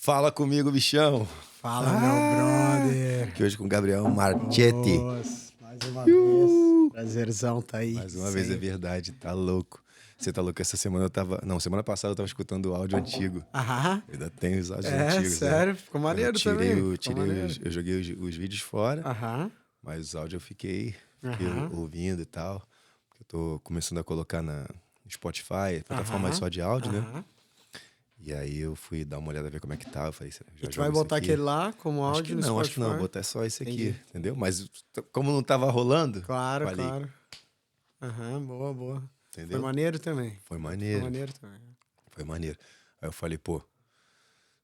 Fala comigo, bichão. Fala, meu brother. Aqui hoje com o Gabriel Marchetti. Nossa, mais uma vez. Prazerzão tá aí. Mais uma vez é verdade, tá louco. Você tá louco? Essa semana eu tava... Não, semana passada eu tava escutando o áudio antigo. Aham. Eu ainda tenho os áudios É, antigos. sério? Ficou maneiro também. Eu joguei os vídeos fora, Aham. mas os áudios eu fiquei Aham. ouvindo e tal. Eu tô começando a colocar na Spotify, plataforma só de áudio, né? Aham. E aí eu fui dar uma olhada, ver como é que tá. Eu falei, E tu vai botar aquele lá como áudio no Spotify? Acho que não, vou botar só esse aqui, Entendi. entendeu? Mas como não tava rolando, Claro, falei, claro. Aham, boa, boa. entendeu? Foi maneiro também. Foi maneiro. Foi maneiro também. Foi maneiro. Aí eu falei, pô,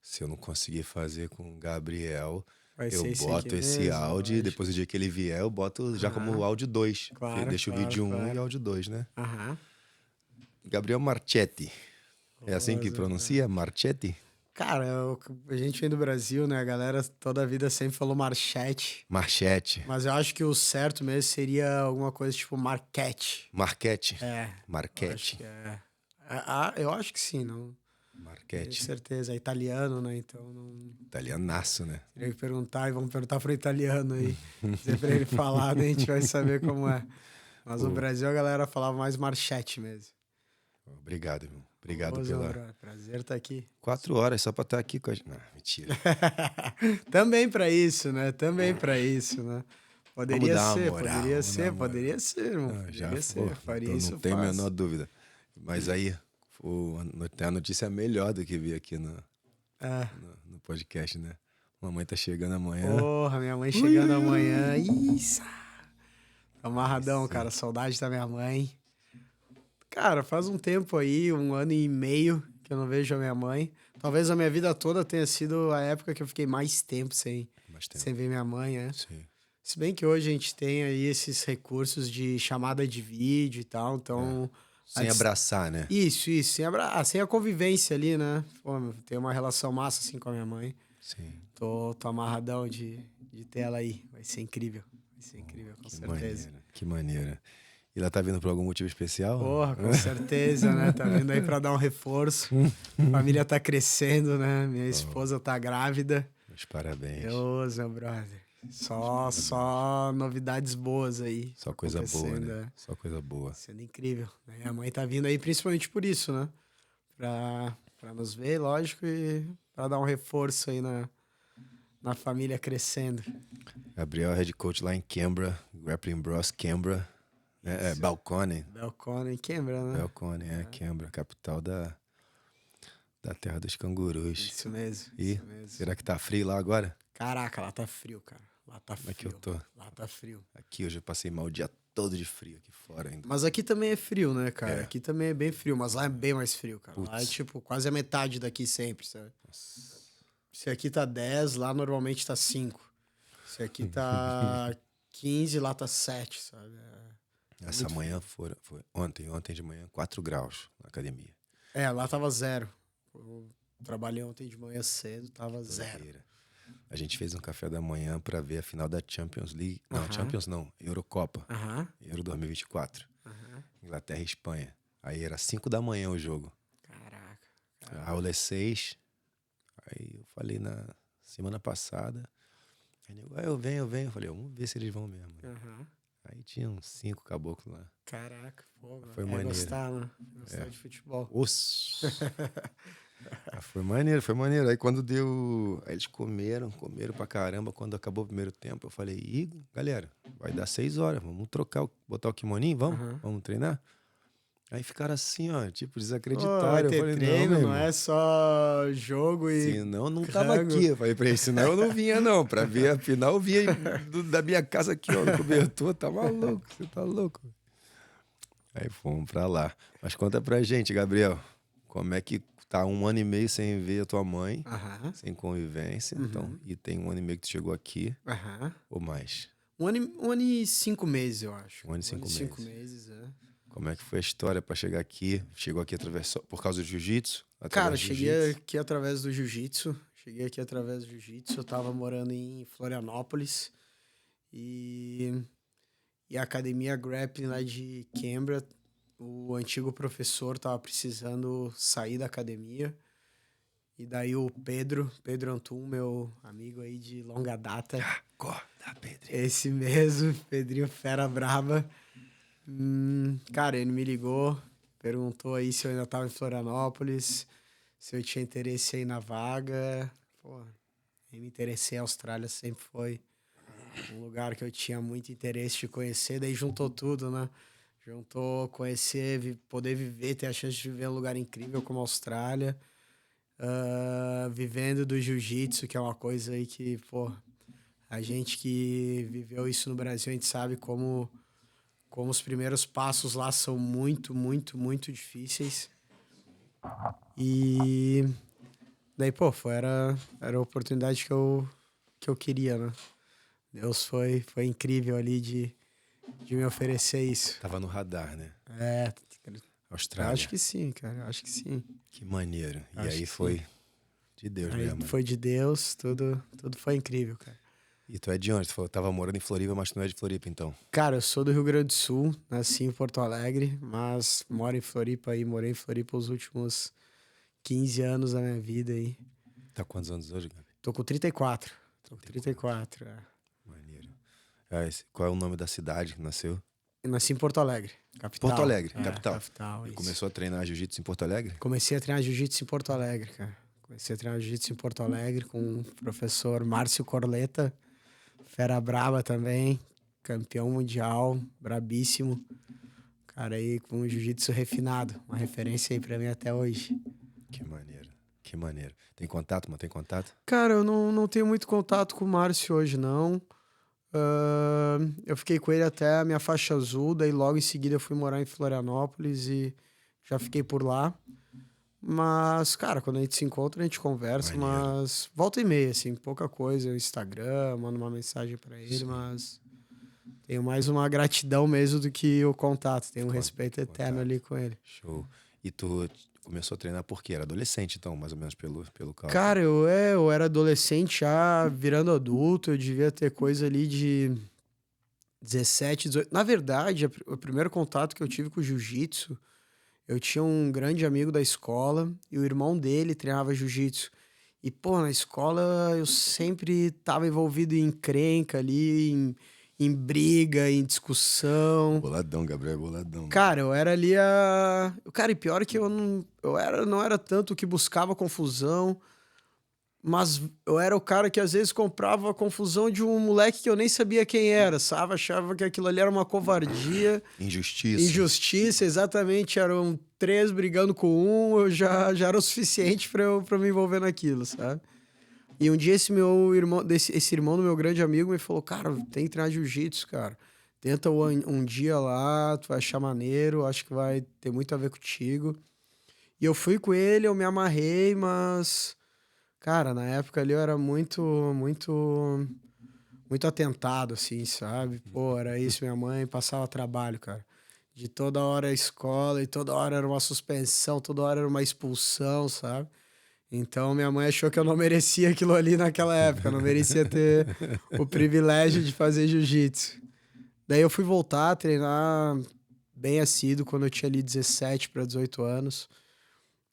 se eu não conseguir fazer com o Gabriel, Vai eu ser esse boto aqui esse mesmo, áudio e lógico. depois o dia que ele vier, eu boto já como áudio 2. Claro, Deixa o claro, vídeo 1 e claro. áudio 2, né? Aham. Gabriel Marchetti. É assim que Nossa, pronuncia? Marchetti? Cara, a gente vem do Brasil, né? A galera toda a vida sempre falou Marchete. Marchetti. Mas eu acho que o certo mesmo seria alguma coisa tipo Marquete. Marchetti. É. Eu acho Marchetti. que é. Eu acho que sim, não. Tenho Marchetti. certeza. É italiano, né? Então não. Italianaço, né? Teria que perguntar e vamos perguntar pro italiano aí. Dizer pra ele falar, daí a gente vai saber como é. Mas no Brasil a galera falava mais Marchete mesmo. Obrigado, irmão. Obrigado Ô, pela... Zambra, prazer estar aqui. 4 horas só pra estar aqui com a gente. Não, mentira. Também pra isso, né? Também pra isso, né? Poderia dar uma ser, moral, poderia vamos dar ser, uma moral. poderia ser, irmão. Ah, já Poderia foi. ser, faria Eu isso não tenho a fácil. menor dúvida. Mas aí, tem a notícia melhor do que vi aqui É. no podcast, né? Mamãe tá chegando amanhã. Porra, minha mãe chegando amanhã. Isso! Amarradão, cara. Saudade da minha mãe. Cara, faz um tempo aí, 1 ano e meio, que eu não vejo a minha mãe. Talvez a minha vida toda tenha sido a época que eu fiquei mais tempo sem ver minha mãe, né? Sim. Se bem que hoje a gente tem aí esses recursos de chamada de vídeo e tal, então... Sem abraçar, né? Isso, sem a convivência ali, né? Pô, tem uma relação massa assim com a minha mãe. Sim. Tô amarradão de ter ela aí. Vai ser incrível. Vai ser incrível, com certeza. Que maneira. E ela tá vindo por algum motivo especial? Porra, com certeza, né? Tá vindo aí pra dar um reforço. Família tá crescendo, né? Minha esposa tá grávida. Meus parabéns. Deus, meu brother. Só novidades boas aí. Só coisa boa, né? É. Só coisa boa. Sendo incrível. Minha mãe tá vindo aí principalmente por isso, né? Pra nos ver, lógico, e pra dar um reforço aí na família crescendo. Gabriel, head coach lá em Canberra, Grappling Bros, Canberra. Balcone. Belcone, quebra, né? Balcone, Canberra, capital da terra dos cangurus. Isso mesmo. E isso mesmo. será que tá frio lá agora? Caraca, lá tá frio, cara. Lá tá frio. Como é que eu tô? Lá tá frio. Aqui hoje eu passei mal o dia todo de frio aqui fora ainda. Mas aqui também é frio, né, cara? Aqui também é bem frio, mas lá é bem mais frio, cara. Putz. Lá é tipo quase a metade daqui sempre, sabe? Se aqui tá 10, lá normalmente tá 5. Se aqui tá 15, lá tá 7, sabe? Essa manhã foi ontem de manhã, 4 graus na academia. Lá tava 0. Eu trabalhei ontem de manhã cedo, tava 0. A gente fez um café da manhã pra ver a final da Champions League. Não, Champions não, Eurocopa. Euro 2024. Inglaterra e Espanha. Aí era 5 da manhã o jogo. Caraca. A aula é 6. Aí eu falei na semana passada. Aí eu venho. Eu falei, vamos ver se eles vão mesmo. Aí tinha uns 5 caboclos lá. Caraca, pô, Foi maneiro. Gostar, né? Gostar de futebol. Foi maneiro. Aí quando deu... Aí eles comeram pra caramba. Quando acabou o primeiro tempo, eu falei, galera, vai dar 6 horas. Vamos trocar, botar o kimoninho? Vamos treinar? Aí ficaram assim, ó, tipo, desacreditaram. Vai ter treino, não é só jogo e... Senão não tava aqui. Eu falei pra eles, senão eu não vinha não. Pra ver a final, eu vinha da minha casa aqui, ó, no cobertor. Tá maluco, você tá louco. Aí fomos pra lá. Mas conta pra gente, Gabriel, como é que tá 1 ano e meio sem ver a tua mãe, sem convivência, então, e tem 1 ano e meio que tu chegou aqui, ou mais? 1 ano e 5 meses, eu acho. 1 ano e 5 meses. 5 meses, Como é que foi a história pra chegar aqui? Chegou aqui por causa do jiu-jitsu? Cara, cheguei aqui através do jiu-jitsu. Eu tava morando em Florianópolis. E a academia grappling lá de Canberra, o antigo professor tava precisando sair da academia. E daí o Pedro Antum, meu amigo aí de longa data. Acorda, Pedro. Esse mesmo, Pedrinho Fera Braba. Cara, ele me ligou, perguntou aí se eu ainda tava em Florianópolis, se eu tinha interesse aí na vaga. Pô, eu me interessei, a Austrália sempre foi um lugar que eu tinha muito interesse de conhecer, daí juntou tudo, né? Juntou conhecer, poder viver, ter a chance de viver um lugar incrível como a Austrália, vivendo do jiu-jitsu, que é uma coisa aí que, pô, a gente que viveu isso no Brasil, a gente sabe como os primeiros passos lá são muito, muito, muito difíceis. E daí, pô, era a oportunidade que eu queria, né? Deus foi incrível ali de me oferecer isso. Tava no radar, né? É, Austrália. acho que sim, cara, acho que sim. Que maneiro. E Acho aí que foi sim. de Deus Aí mesmo. foi de Deus, tudo foi incrível, cara. E tu é de onde? Tu falou, tava morando em Floripa, mas tu não é de Floripa, então? Cara, eu sou do Rio Grande do Sul, nasci em Porto Alegre, mas moro em Floripa aí, morei em Floripa os últimos 15 anos da minha vida aí. Tá quantos anos hoje, Gabi? Tô com 34. Tô com 34, é. Maneiro. Qual é o nome da cidade que nasceu? Eu nasci em Porto Alegre, capital. Porto Alegre, É, capital. capital, E isso. começou a treinar jiu-jitsu em Porto Alegre? Comecei a treinar jiu-jitsu em Porto Alegre, cara. Comecei a treinar jiu-jitsu em Porto Alegre com o professor Márcio Corleta, fera braba também, campeão mundial, brabíssimo. Cara aí com um jiu-jitsu refinado, uma referência aí pra mim até hoje. Que maneiro, que maneiro. Tem contato, mantém contato? Cara, eu não tenho muito contato com o Márcio hoje, não. Eu fiquei com ele até a minha faixa azul, daí logo em seguida eu fui morar em Florianópolis e já fiquei por lá. Mas, cara, quando a gente se encontra, a gente conversa, Maneiro. mas volta e meia, assim, pouca coisa. O Instagram, mando uma mensagem pra ele, Sim. mas tenho mais uma gratidão mesmo do que o contato. Tenho um respeito eterno ali com ele. Show. E tu começou a treinar por quê? Era adolescente, então, mais ou menos pelo cálculo. Cara, eu era adolescente já virando adulto, eu devia ter coisa ali de 17, 18. Na verdade, o primeiro contato que eu tive com o jiu-jitsu, eu tinha um grande amigo da escola e o irmão dele treinava jiu-jitsu. E, pô, na escola eu sempre tava envolvido em encrenca ali, em briga, em discussão. Boladão, Gabriel, boladão. Cara, eu era ali a. Cara, e pior que eu não era tanto o que buscava confusão, mas eu era o cara que às vezes comprava a confusão de um moleque que eu nem sabia quem era, sabe? Achava que aquilo ali era uma covardia. Injustiça, exatamente. Eram 3 brigando com um, eu já era o suficiente pra me envolver naquilo, sabe? E um dia esse meu irmão, esse irmão do meu grande amigo me falou, cara, tem que treinar jiu-jitsu, cara. Tenta um dia lá, tu vai achar maneiro, acho que vai ter muito a ver contigo. E eu fui com ele, eu me amarrei, mas... Cara, na época ali eu era muito, muito, muito atentado, assim, sabe? Pô, era isso, minha mãe passava trabalho, cara. De toda hora a escola, e toda hora era uma suspensão, toda hora era uma expulsão, sabe? Então minha mãe achou que eu não merecia aquilo ali naquela época, eu não merecia ter o privilégio de fazer jiu-jitsu. Daí eu fui voltar a treinar bem assíduo quando eu tinha ali 17 para 18 anos.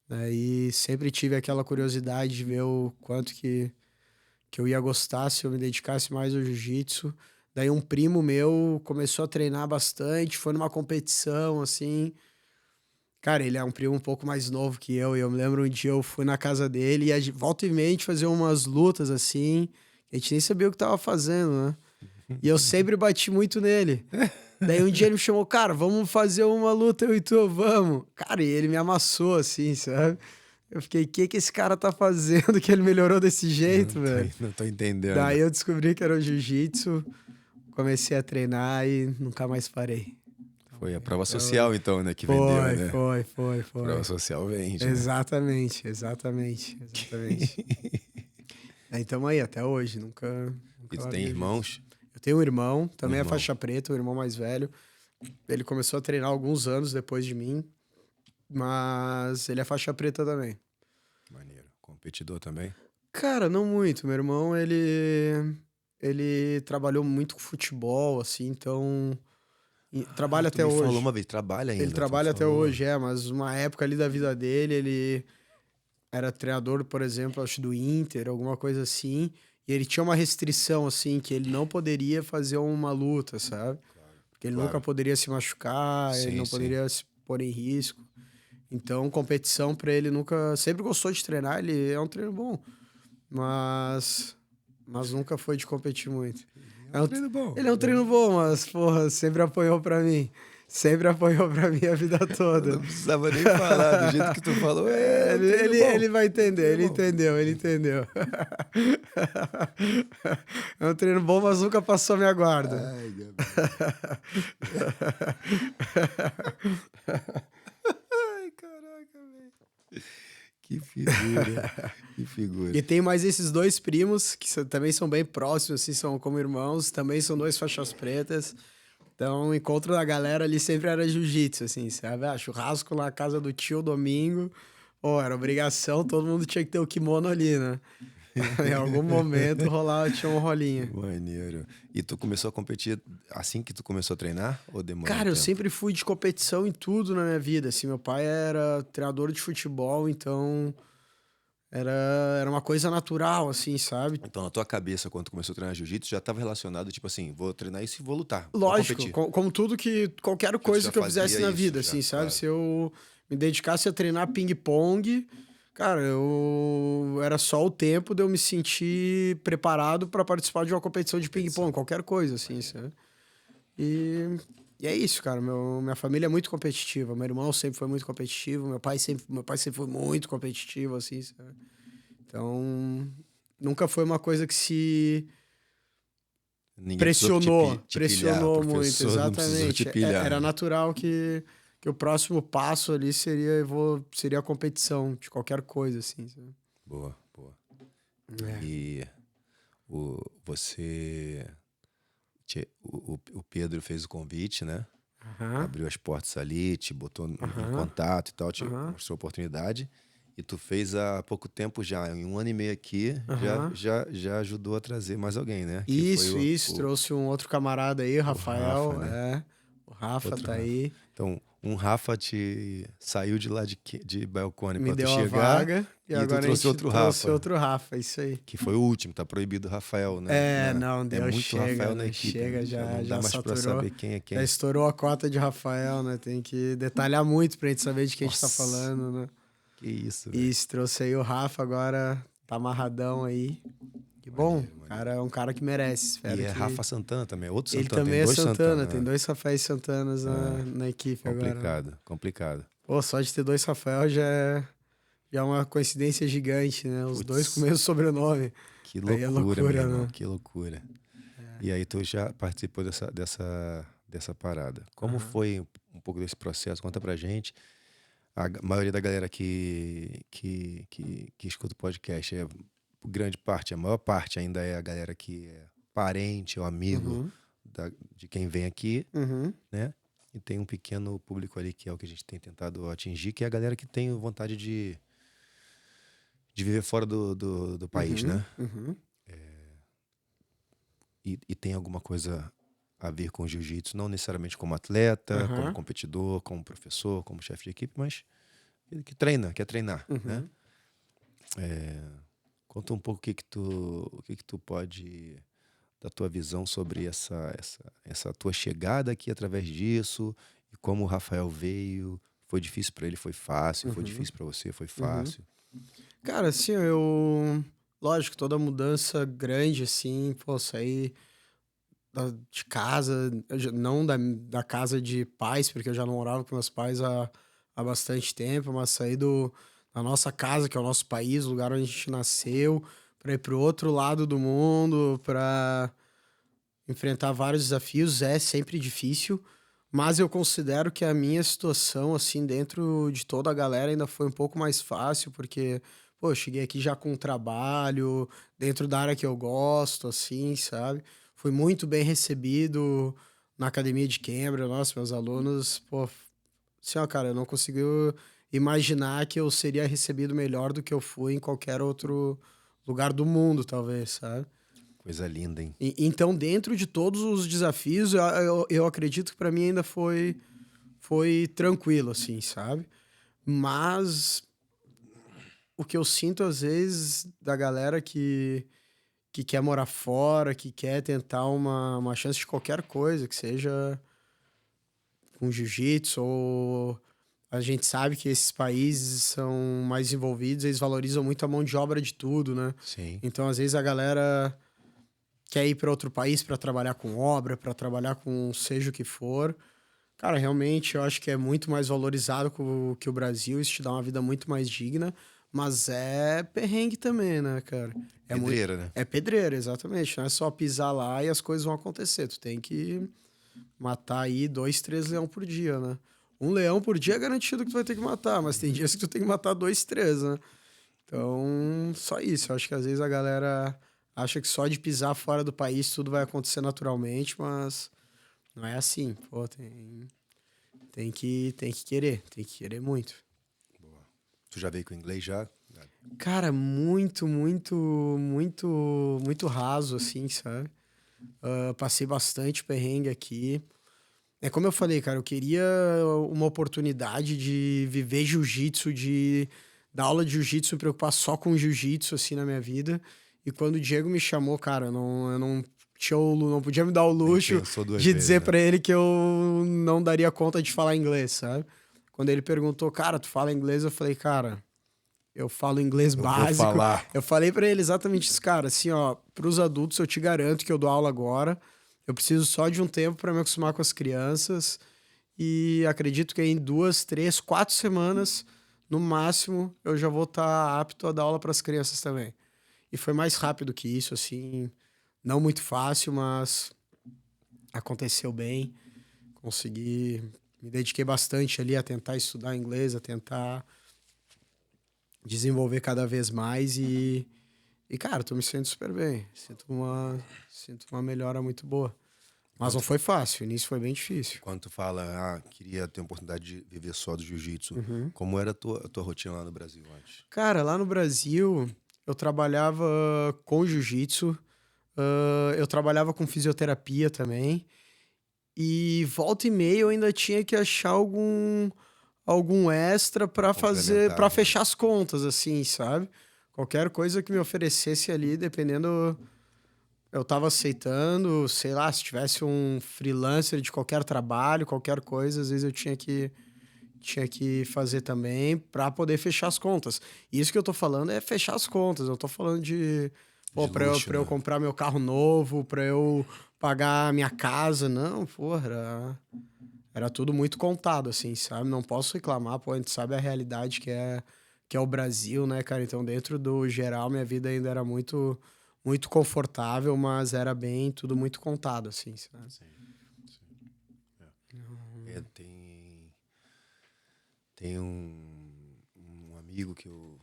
Daí sempre tive aquela curiosidade de ver o quanto que eu ia gostar se eu me dedicasse mais ao jiu-jitsu. Daí um primo meu começou a treinar bastante, foi numa competição, assim. Cara, ele é um primo um pouco mais novo que eu, e eu me lembro um dia eu fui na casa dele e volta e meia a gente fazia umas lutas, assim, a gente nem sabia o que tava fazendo, né? E eu sempre bati muito nele. Daí um dia ele me chamou, cara, vamos fazer uma luta eu e tu, vamos. Cara, e ele me amassou, assim, sabe? Eu fiquei, o que esse cara tá fazendo que ele melhorou desse jeito, velho? Não tô entendendo. Daí eu descobri que era o jiu-jitsu, comecei a treinar e nunca mais parei. Foi a prova social, então, né, que vendeu, né? Foi. Prova social vende, né? Exatamente. Aí tamo aí, até hoje, nunca E tu larguei tem o irmãos? jiu-jitsu. Eu tenho um irmão, também é irmão. faixa preta, o irmão mais velho. Ele começou a treinar alguns anos depois de mim, mas ele é faixa preta também. Maneiro. Competidor também? Cara, não muito. Meu irmão, ele trabalhou muito com futebol, assim, então... trabalha Tu até me hoje. falou uma vez, trabalha ainda. Ele tu trabalha até falou. hoje, mas uma época ali da vida dele, ele era treinador, por exemplo, acho do Inter, alguma coisa assim, e ele tinha uma restrição, assim, que ele não poderia fazer uma luta, sabe? Porque ele nunca Claro. poderia se machucar, ele Sim, não sim. poderia se pôr em risco. Então, competição pra ele nunca... Sempre gostou de treinar, ele é um treino bom, mas nunca foi de competir muito. É um treino bom. Ele é um treino bom, mas, porra, sempre apanhou pra mim. Sempre apanhou pra mim a vida Eu toda. não precisava nem falar, do jeito que tu falou, é um treino bom. Ele vai entender, ele Treino bom. entendeu, ele entendeu. É um treino bom, mas nunca passou minha guarda. Ai, Gabriel. Ai, caraca, velho. Que figura, que figura. E tem mais esses dois primos, que também são bem próximos, assim, são como irmãos, também são dois faixas pretas. Então, o encontro da galera ali sempre era jiu-jitsu, assim, sabe? Ah, churrasco na casa do tio domingo. Pô, era obrigação, todo mundo tinha que ter o kimono ali, né? Em algum momento tinha um rolinho. Maneiro. E tu começou a competir assim que tu começou a treinar? Ou demorou Cara, um eu tempo? sempre fui de competição em tudo na minha vida, assim. Meu pai era treinador de futebol, então era uma coisa natural, assim, sabe? Então, na tua cabeça, quando tu começou a treinar jiu-jitsu, já estava relacionado, tipo assim, vou treinar isso e vou lutar, vou Lógico, competir. como tudo qualquer coisa já que eu fizesse fazia na isso, vida, já, assim, sabe? claro. Se eu me dedicasse a treinar ping-pong, cara, era só o tempo de eu me sentir preparado para participar de uma competição de ping-pong, qualquer coisa, assim, sabe? E é isso, cara. Minha família é muito competitiva. Meu irmão sempre foi muito competitivo, meu pai sempre foi muito competitivo, assim, sabe? Então, nunca foi uma coisa que se Ninguém pressionou te pilhar, o muito, professor não precisou te exatamente. pilhar. Era natural que o próximo passo ali seria a competição de qualquer coisa, assim, sabe? Boa, boa. É. E você... O Pedro fez o convite, né? Aham, Abriu as portas ali, te botou em aham, contato e tal, te aham, mostrou a oportunidade. E tu fez há pouco tempo já, em 1 ano e meio aqui, aham. já ajudou a trazer mais alguém, né? Que foi Isso. Trouxe um outro camarada aí, o Rafael. Rafa, né? O Rafa Outro tá Rafa. aí. Então, um Rafa te saiu de lá de Belcone Me pra tu deu a chegar vaga e e tu agora a trouxe gente outro trouxe Rafa, outro Rafa, isso aí. que foi o último, tá proibido o Rafael, né? Não, É deu, muito Rafael na né? equipe, Chega, né? Já não dá mais pra saturou. saber quem é quem. Já estourou a cota de Rafael, né? Tem que detalhar muito pra gente saber de quem a gente tá Nossa. falando, né? Que isso, velho. Isso, trouxe aí o Rafa, agora tá amarradão aí. Que bom, Maneiro. cara, é um cara que merece. Espero E é que... Rafa Santana também, outro Ele Santana, também tem é dois Santana, Santana. tem dois Rafaéis Santanas na equipe agora. Complicado, complicado. Pô, só de ter dois Rafael já é uma coincidência gigante, né? Os dois com o Putz, mesmo sobrenome. que Aí é loucura, meu irmão, né? que loucura. E aí tu já participou dessa parada. Como foi um pouco desse processo? Conta pra gente. A maioria da galera que escuta o podcast, grande parte, a maior parte ainda é a galera que é parente ou amigo de quem vem aqui, né? E tem um pequeno público ali que é o que a gente tem tentado atingir, que é a galera que tem vontade de viver fora do país, né? E tem alguma coisa a ver com jiu-jitsu, não necessariamente como atleta, como competidor, como professor, como chefe de equipe, mas ele que treina, quer treinar, né? Conta um pouco o que tu pode, da tua visão sobre essa tua chegada aqui através disso, e como o Rafael veio. Foi difícil para ele, foi fácil, foi difícil para você, foi fácil. Cara, assim, lógico, toda mudança grande, assim, pô, sair de casa, não da casa de pais, porque eu já não morava com meus pais há bastante tempo, mas sair da nossa casa, que é o nosso país, o lugar onde a gente nasceu, para ir pro outro lado do mundo, para enfrentar vários desafios, é sempre difícil, mas eu considero que a minha situação, assim, dentro de toda a galera ainda foi um pouco mais fácil, porque, pô, eu cheguei aqui já com um trabalho, dentro da área que eu gosto, assim, sabe? Fui muito bem recebido na academia de Cambridge, nossa, meus alunos, pô, assim, ó, cara, eu não consigo imaginar que eu seria recebido melhor do que eu fui em qualquer outro lugar do mundo, talvez, sabe? Coisa linda, hein? Então, dentro de todos os desafios, eu acredito que para mim ainda foi tranquilo, assim, sabe? Mas o que eu sinto às vezes da galera que quer morar fora, que quer tentar uma chance de qualquer coisa, que seja com jiu-jitsu ou... A gente sabe que esses países são mais envolvidos, eles valorizam muito a mão de obra de tudo, né? Sim. Então, às vezes, a galera quer ir para outro país para trabalhar com obra, para trabalhar com seja o que for. Cara, realmente, eu acho que é muito mais valorizado que o Brasil, isso te dá uma vida muito mais digna, mas é perrengue também, né, cara? É muito... Pedreira, né? É pedreira, exatamente. Não é só pisar lá e as coisas vão acontecer. Tu tem que matar aí 2, 3 leão por dia, né? Um leão por dia é garantido que tu vai ter que matar, mas tem dias que tu tem que matar 2, 3, né? Então, só isso. Eu acho que às vezes a galera acha que só de pisar fora do país tudo vai acontecer naturalmente, mas não é assim. Pô, tem que querer muito. Boa. Tu já veio com inglês já? Cara, muito raso, assim, sabe? Passei bastante perrengue aqui. É como eu falei, cara, eu queria uma oportunidade de viver jiu-jitsu, de dar aula de jiu-jitsu, me preocupar só com jiu-jitsu, assim, na minha vida. E quando o Diego me chamou, cara, eu não tinha não podia me dar o Nem luxo pensou duas de vezes, dizer né? pra ele que eu não daria conta de falar inglês, sabe? Quando ele perguntou, cara, tu fala inglês? Eu falei, cara, eu falo inglês Eu vou básico. falar. Eu falei pra ele exatamente isso, cara, assim, ó, pros adultos eu te garanto que eu dou aula agora. Eu preciso só de um tempo pra me acostumar com as crianças. E acredito que em 2, 3, 4 semanas, no máximo, eu já vou estar apto a dar aula para as crianças também. E foi mais rápido que isso, assim, não muito fácil, mas aconteceu bem. Consegui, me dediquei bastante ali a tentar estudar inglês, a tentar desenvolver cada vez mais e cara, tô me sentindo super bem. Sinto uma melhora muito boa. Mas não foi fácil, o início foi bem difícil. Quando tu fala, queria ter a oportunidade de viver só do jiu-jitsu, Uhum. como era a tua rotina lá no Brasil antes? Cara, lá no Brasil, eu trabalhava com jiu-jitsu, eu trabalhava com fisioterapia também, e volta e meia eu ainda tinha que achar algum extra pra fazer, para Complementar, né? fechar as contas, assim, sabe? Qualquer coisa que me oferecesse ali, dependendo, eu tava aceitando, sei lá, se tivesse um freelancer de qualquer trabalho, qualquer coisa, às vezes eu tinha que fazer também para poder fechar as contas. E isso que eu tô falando é fechar as contas. Eu tô falando de, pô, De luxo, pra eu né? comprar meu carro novo, para eu pagar minha casa. Não, pô, era tudo muito contado, assim, sabe? Não posso reclamar, pô, a gente sabe a realidade que é o Brasil, né, cara? Então, dentro do geral, minha vida ainda era muito confortável, mas era bem, tudo muito contado, assim, sabe? Sim, sim. Tem um amigo que eu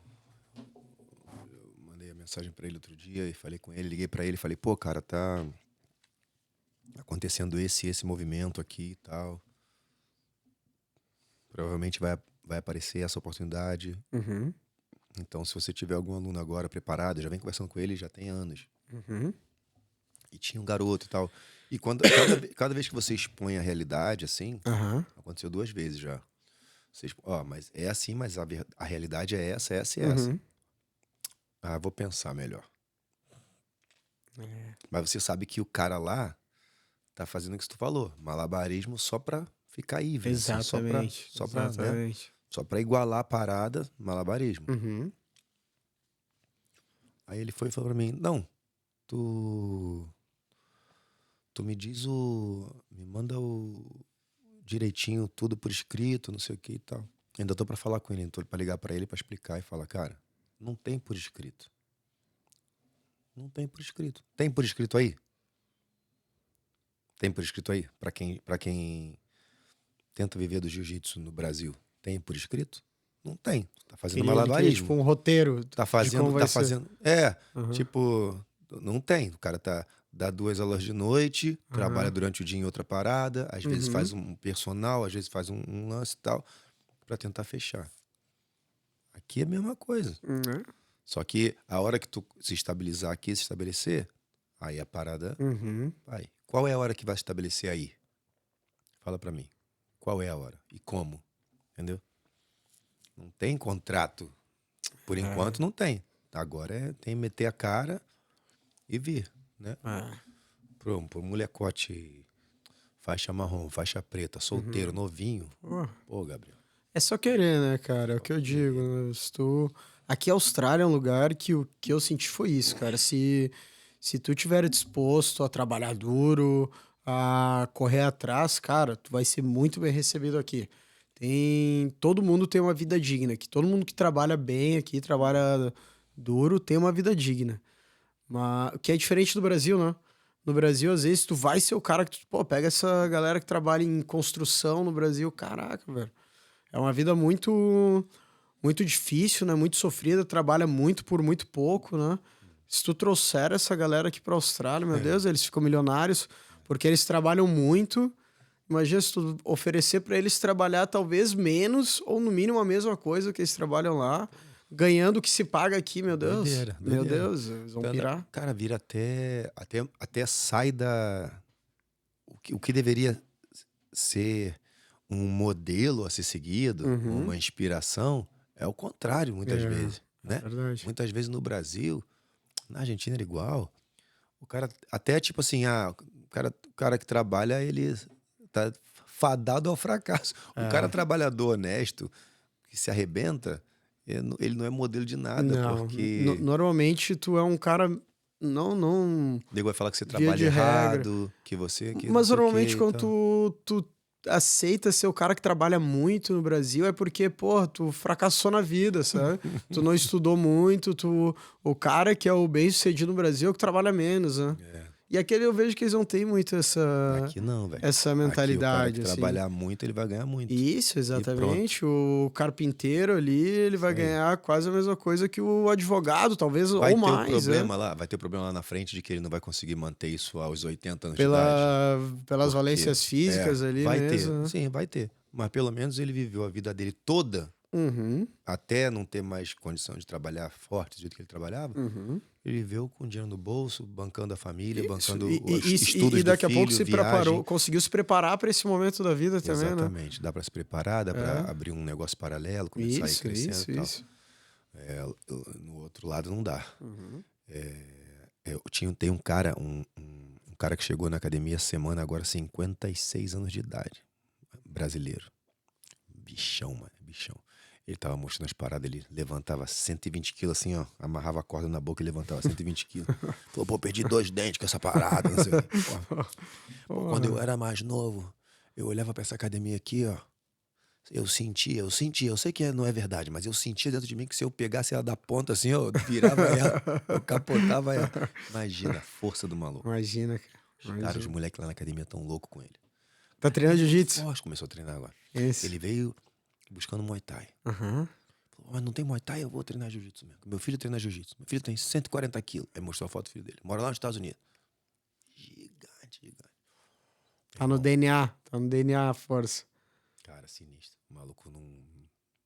mandei a mensagem pra ele outro dia e falei com ele, liguei pra ele e falei, pô, cara, tá acontecendo esse movimento aqui e tal. Provavelmente vai aparecer essa oportunidade. Uhum, Então, se você tiver algum aluno agora preparado, já vem conversando com ele, já tem anos. uhum, E tinha um garoto e tal. E cada vez que você expõe a realidade, assim, aham, aconteceu 2 vezes já. Você mas é assim, mas a realidade é essa e essa. uhum. Vou pensar melhor. É. Mas você sabe que o cara lá tá fazendo o que tu falou, malabarismo só pra ficar aí, assim, Exatamente, né? exatamente. Só pra igualar a parada, malabarismo. Uhum, Aí ele foi e falou pra mim, não, tu me diz me manda o direitinho, tudo por escrito, não sei o que e tal. Ainda tô pra falar com ele, tô pra ligar pra ele pra explicar e falar, cara, não tem por escrito. Não tem por escrito. Tem por escrito aí? Tem por escrito aí? Pra quem tenta viver do jiu-jitsu no Brasil, tem por escrito? Não tem. Tá fazendo ele queria, malabarismo. tipo, um roteiro Tá de como fazendo, vai tá ser. fazendo. Uhum, Tipo, não tem. O cara dá 2 aulas de noite, trabalha uhum, durante o dia em outra parada, às vezes uhum, faz um personal, às vezes faz um lance e tal, pra tentar fechar. Aqui é a mesma coisa. uhum, Só que a hora que tu se estabilizar aqui, se estabelecer, aí a parada uhum. vai. Qual é a hora que vai se estabelecer aí? Fala pra mim. Qual é a hora? E como? Entendeu? Não tem contrato. Por enquanto não tem. Agora tem que meter a cara e vir, né? Pro molecote, faixa marrom, faixa preta, solteiro, novinho. Pô, Gabriel. É só querer, né, cara? É o que eu digo. Né? Se tu... Aqui a Austrália é um lugar que o que eu senti foi isso, cara. Se tu tiver disposto a trabalhar duro, a correr atrás, cara, tu vai ser muito bem recebido aqui. Todo mundo tem uma vida digna aqui. Todo mundo que trabalha bem aqui, trabalha duro, tem uma vida digna. Mas, o que é diferente do Brasil, né? No Brasil, às vezes, tu vai ser o cara que tu, pô, pega essa galera que trabalha em construção no Brasil, caraca, velho. É uma vida muito difícil, né? Muito sofrida, trabalha muito por muito pouco, né? Se tu trouxer essa galera aqui pra Austrália, meu Deus, eles ficam milionários porque eles trabalham muito. Imagina se tu oferecer pra eles trabalhar talvez menos ou no mínimo a mesma coisa que eles trabalham lá, ganhando o que se paga aqui, meu Deus. Doideira, Meu doideira. Deus, eles vão pirar. Cara, vira até sai da... O que deveria ser um modelo a ser seguido, uma inspiração, é o contrário, muitas vezes, né? Verdade. Muitas vezes no Brasil, na Argentina era igual. O cara, até tipo assim, o cara que trabalha, ele tá fadado ao fracasso. O cara trabalhador honesto, que se arrebenta, ele não é modelo de nada, Não, porque... normalmente tu é um cara não O nego vai falar que você via trabalha de regra. errado, que você... Que não Mas sei o quê normalmente e quando tal. tu aceita ser o cara que trabalha muito no Brasil é porque, pô, tu fracassou na vida, sabe? Tu não estudou muito, o cara que é o bem-sucedido no Brasil é o que trabalha menos, né? E aquele eu vejo que eles não têm muito Aqui não, velho. essa Aqui o cara mentalidade, que assim. trabalhar muito, ele vai ganhar muito. Isso, exatamente. O carpinteiro ali, ele vai ganhar quase a mesma coisa que o advogado, talvez, Vai ou ter o mais, problema lá, vai ter o problema lá na frente de que ele não vai conseguir manter isso aos 80 anos de pelas idade. valências físicas ali vai mesmo. ter, Né? sim, vai ter. Mas pelo menos ele viveu a vida dele toda, até não ter mais condição de trabalhar forte do jeito que ele trabalhava. Ele viveu com dinheiro no bolso, bancando a família, bancando os estudos E daqui do a pouco filho, se viagem. preparou, conseguiu se preparar para esse momento da vida também, né? Exatamente. Dá para se preparar, dá para abrir um negócio paralelo, começar a ir crescendo e tal. No outro lado não dá. Tem um cara, um cara que chegou na academia essa semana, agora 56 anos de idade. Brasileiro. Bichão, mano. Bichão. Ele tava mostrando as paradas, ele levantava 120 quilos assim, ó. Amarrava a corda na boca e levantava 120 quilos. Falou, pô, perdi 2 dentes com essa parada, não sei o quê. Pô, quando eu era mais novo, eu olhava pra essa academia aqui, ó. Eu sentia, eu sei que não é verdade, mas eu sentia dentro de mim que se eu pegasse ela da ponta assim, eu virava ela, eu capotava ela. Imagina a força do maluco. Imagina, cara. Cara, os moleques lá na academia tão loucos com ele. Tá treinando jiu-jitsu? Forte, começou a treinar agora. Isso. Ele veio buscando Muay Thai. Falou, mas não tem Muay Thai, eu vou treinar jiu-jitsu mesmo. Meu filho treina jiu-jitsu. Meu filho tem 140 quilos. Aí mostrou a foto do filho dele. Mora lá nos Estados Unidos. Gigante. Tá no DNA a força. Cara, sinistro. O maluco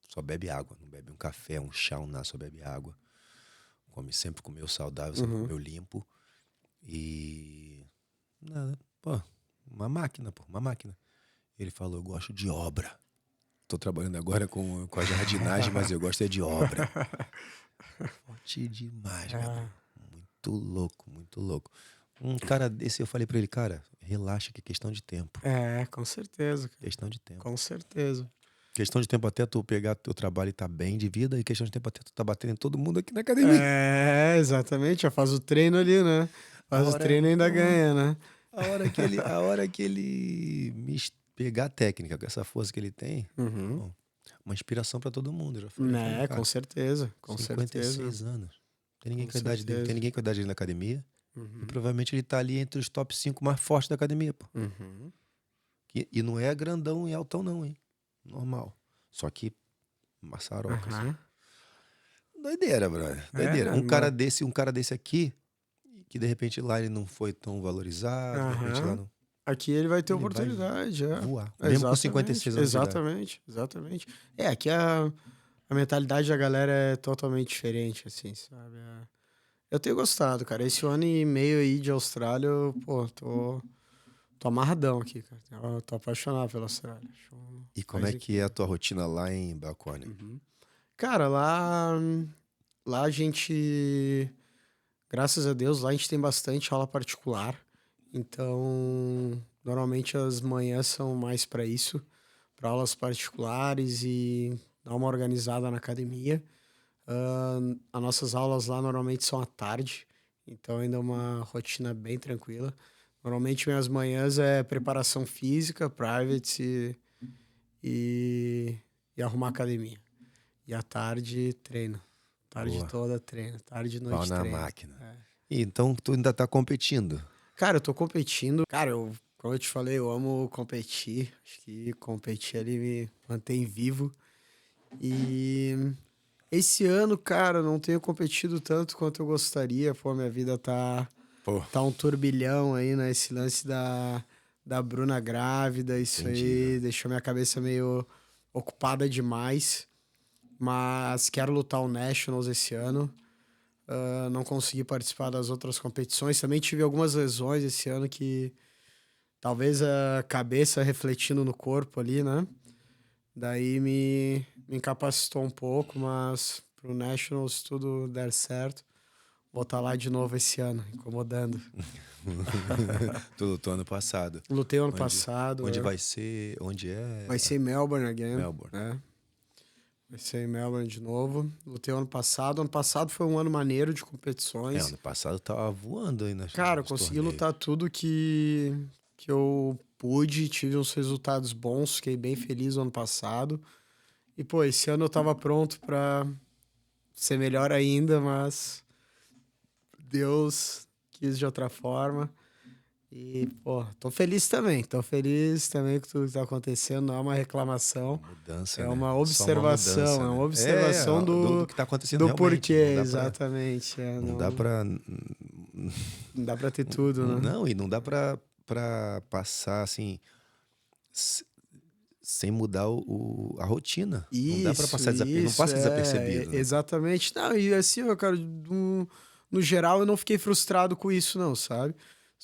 só bebe água. Não bebe um café, um chá, um nada, só bebe água. Sempre comeu saudável, sempre comeu limpo. E... nada. Pô, uma máquina. Ele falou, eu gosto de obra. Tô trabalhando agora com a jardinagem, mas eu gosto de obra. Forte demais, cara. Muito louco. Um cara desse, eu falei pra ele, cara, relaxa que é questão de tempo. Com certeza. Cara. Questão de tempo. Com certeza. Questão de tempo até tu pegar teu trabalho e tá bem de vida, e questão de tempo até tu tá batendo em todo mundo aqui na academia. Exatamente. Já faz o treino ali, né? Faz o treino e ainda ganha, né? A hora que ele pegar a técnica com essa força que ele tem, bom, uma inspiração pra todo mundo. Já falei, Com certeza. Com 56 certeza. anos. Tem ninguém com a idade dele, tem ninguém com a idade dele na academia. E provavelmente ele tá ali entre os top 5 mais fortes da academia, pô. E não é grandão e altão, não, hein? Normal. Só que maçaroca. Assim. Doideira, brother. Doideira. Um cara desse aqui, que de repente lá ele não foi tão valorizado, de repente lá não. Aqui ele vai ter oportunidade. Vai voar. Mesmo com 56 anos de idade. Exatamente. Aqui a mentalidade da galera é totalmente diferente, assim, sabe? Eu tenho gostado, cara. Esse ano e meio aí de Austrália, eu, pô, tô amarradão aqui, cara. Eu tô apaixonado pela Austrália. E como é que é a tua rotina lá em Balcone? Cara, lá a gente, graças a Deus, lá a gente tem bastante aula particular. Então, normalmente as manhãs são mais para isso, para aulas particulares e dar uma organizada na academia. As nossas aulas lá normalmente são à tarde, então ainda é uma rotina bem tranquila. Normalmente minhas manhãs é preparação física, private e arrumar academia. E à tarde, treino. Tarde Boa. toda, treino. Tarde e Pau noite, na treino. máquina. É. E então tu ainda tá competindo. Cara, eu tô competindo. Cara, como eu te falei, eu amo competir. Acho que competir ali me mantém vivo. E esse ano, cara, eu não tenho competido tanto quanto eu gostaria. Pô, minha vida Pô, tá um turbilhão aí, né? Esse lance da Bruna grávida, isso entendi, aí né? deixou minha cabeça meio ocupada demais. Mas quero lutar o Nationals esse ano. Não consegui participar das outras competições. Também tive algumas lesões esse ano que talvez a cabeça refletindo no corpo ali, né? Daí me incapacitou um pouco, mas pro Nationals, se tudo der certo, vou estar lá de novo esse ano, incomodando. Tu lutou ano passado. Lutei ano Onde, passado, onde vai ser? Onde vai é? ser em Melbourne again, Melbourne. né? Vai ser em Melbourne de novo. Lutei ano passado. Ano passado foi um ano maneiro de competições. Ano passado tava voando aí Cara, eu nos consegui torneios. lutar tudo que eu pude, tive uns resultados bons, fiquei bem feliz no ano passado. E, pô, esse ano eu tava pronto pra ser melhor ainda, mas Deus quis de outra forma. E, pô, tô feliz também. Tô feliz também com tudo que tá acontecendo. Não é uma reclamação, Mudança, é né? uma Só uma observação. mudança, É uma né? observação Do que tá acontecendo do realmente. porquê, exatamente. Não dá pra. Não dá pra ter tudo, né? Não, e não dá pra passar assim. s- Sem mudar a rotina. Não dá pra passar não Isso, passa desapercebido, né? exatamente. Não, e assim, eu, cara, no geral eu não fiquei frustrado com isso, não, sabe?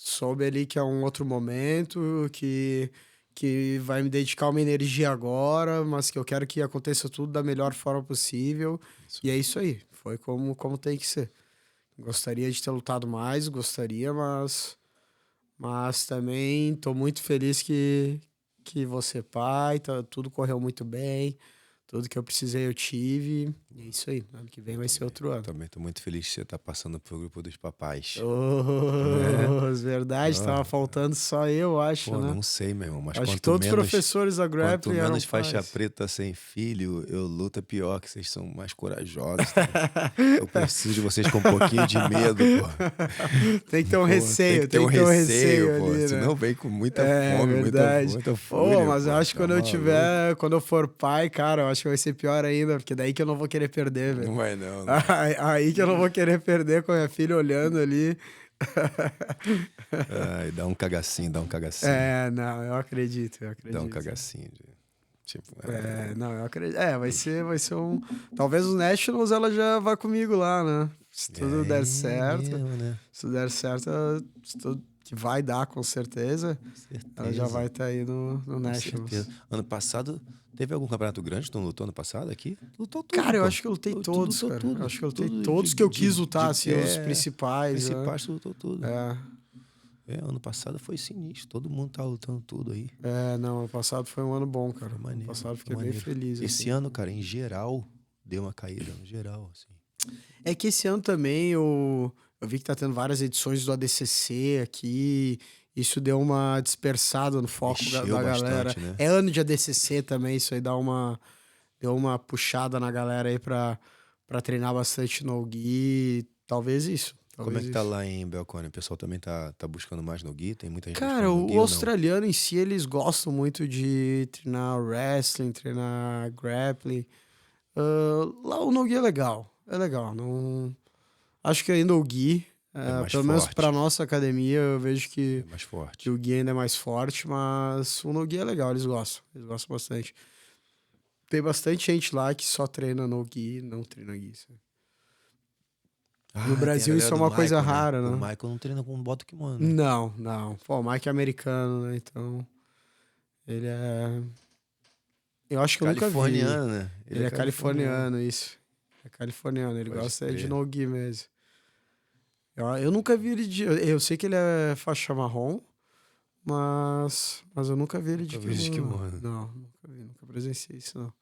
Soube ali que é um outro momento, que vai me dedicar uma energia agora, mas que eu quero que aconteça tudo da melhor forma possível. Isso. E é isso aí. Foi como tem que ser. Gostaria de ter lutado mais, gostaria, mas também tô muito feliz que vou ser pai, tudo correu muito bem, tudo que eu precisei eu tive. E é isso aí, ano que vem vai ser outro ano. Também tô muito feliz que você tá passando pro grupo dos papais. Né? Oh, verdade, Ó, tava faltando só eu, acho, pô, né? não sei, meu irmão, mas Acho que todos os professores da quanto grappling eram menos faixa pais. preta sem filho, eu luto é pior, que vocês são mais corajosos, tá? Eu preciso de vocês com um pouquinho de medo, pô. Tem que ter um Pô, receio, tem tem um que ter um receio, receio pô. ali, né? Senão vem com muita É fome, verdade. muita Pô, fúria, mas eu pô. acho que Tá maluco? quando eu for pai, cara, eu acho que vai ser pior ainda, porque daí que eu não vou querer perder, Não velho. vai não, não vai. Aí que eu não vou querer perder com a minha filha olhando ali. Ai, dá um cagacinho, dá um cagacinho. É, não, eu acredito, eu Dá um acredito. cagacinho. Tipo, É, não, eu acredito. É, vai ser um. Talvez os Nationals ela já vá comigo lá, né? Se tudo der é certo. mesmo, né? Se tudo der certo, que vai dar com certeza. Ela já vai Certeza. estar aí no Com Nationals. certeza. Ano passado, teve algum campeonato grande que tu não lutou ano passado aqui? Lutou tudo, Cara, eu pô. acho que eu lutei Tu todos, lutou cara. Eu tudo. acho que eu lutei Tudo todos que eu quis lutar, assim, os principais, né? principais, tu lutou tudo. É, Ano passado foi sinistro. Todo mundo tá lutando tudo aí. não, ano passado foi um ano bom, cara. Foi Ano maneiro. passado Foi fiquei bem maneiro. feliz, Esse assim. ano, cara, em geral, deu uma caída. No geral, assim. É que esse ano também eu vi que tá tendo várias edições do ADCC aqui. Isso deu uma dispersada no foco Mexeu da galera. bastante, né? É ano de ADCC também, isso aí deu uma puxada na galera aí pra treinar bastante no Gi. Talvez isso. Como é Talvez que tá isso. lá em Belcone? O pessoal também tá buscando mais no Gui? Tem muita gente Cara, buscando no o Gui ou não? australiano em si, eles gostam muito de treinar wrestling, treinar grappling. Lá o no-gi é legal. É legal. Não... Acho que ainda o Gui, É mais pelo menos forte. pra nossa academia, eu vejo É mais que forte. o Gui ainda é mais forte, mas o no-gi é legal, eles gostam. Eles gostam bastante. Tem bastante gente lá que só treina no-gi, não treina Gui. Sabe? No Tem a Brasil isso galera é do uma coisa Michael, né? rara, O né? Michael não treina com bota kimono, né? Não, não. Pô, o Mike é americano, né? Então, ele é... Eu acho que eu nunca vi. Californiano, né? Ele é californiano, isso. É californiano, ele Pode gosta de crer. no-gi mesmo. Eu nunca vi ele de... Eu sei que ele é faixa marrom, mas eu nunca vi ele de Nunca vi de kimono. kimono. Não, nunca vi, nunca presenciei isso, não.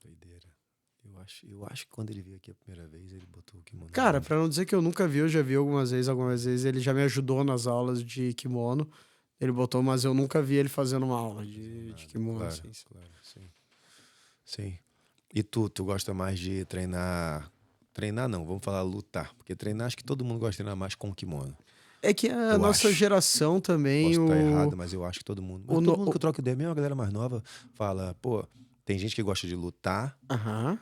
Doideira. Eu acho que quando ele veio aqui a primeira vez, ele botou o kimono. Cara, pra não dizer que eu nunca vi, eu já vi algumas vezes ele já me ajudou nas aulas de kimono. Ele botou, mas eu nunca vi ele fazendo uma aula de kimono. Claro, Assim. claro, sim. Sim. E tu gosta mais de treinar... Treinar não, vamos falar lutar. Porque treinar, acho que todo mundo gosta de treinar mais com kimono. É que a Eu nossa acho. geração também... Posso estar errado, mas eu acho que todo mundo... Mas o todo no- mundo que eu troco ideia, mesmo a galera mais nova, fala... Pô, tem gente que gosta de lutar Aham.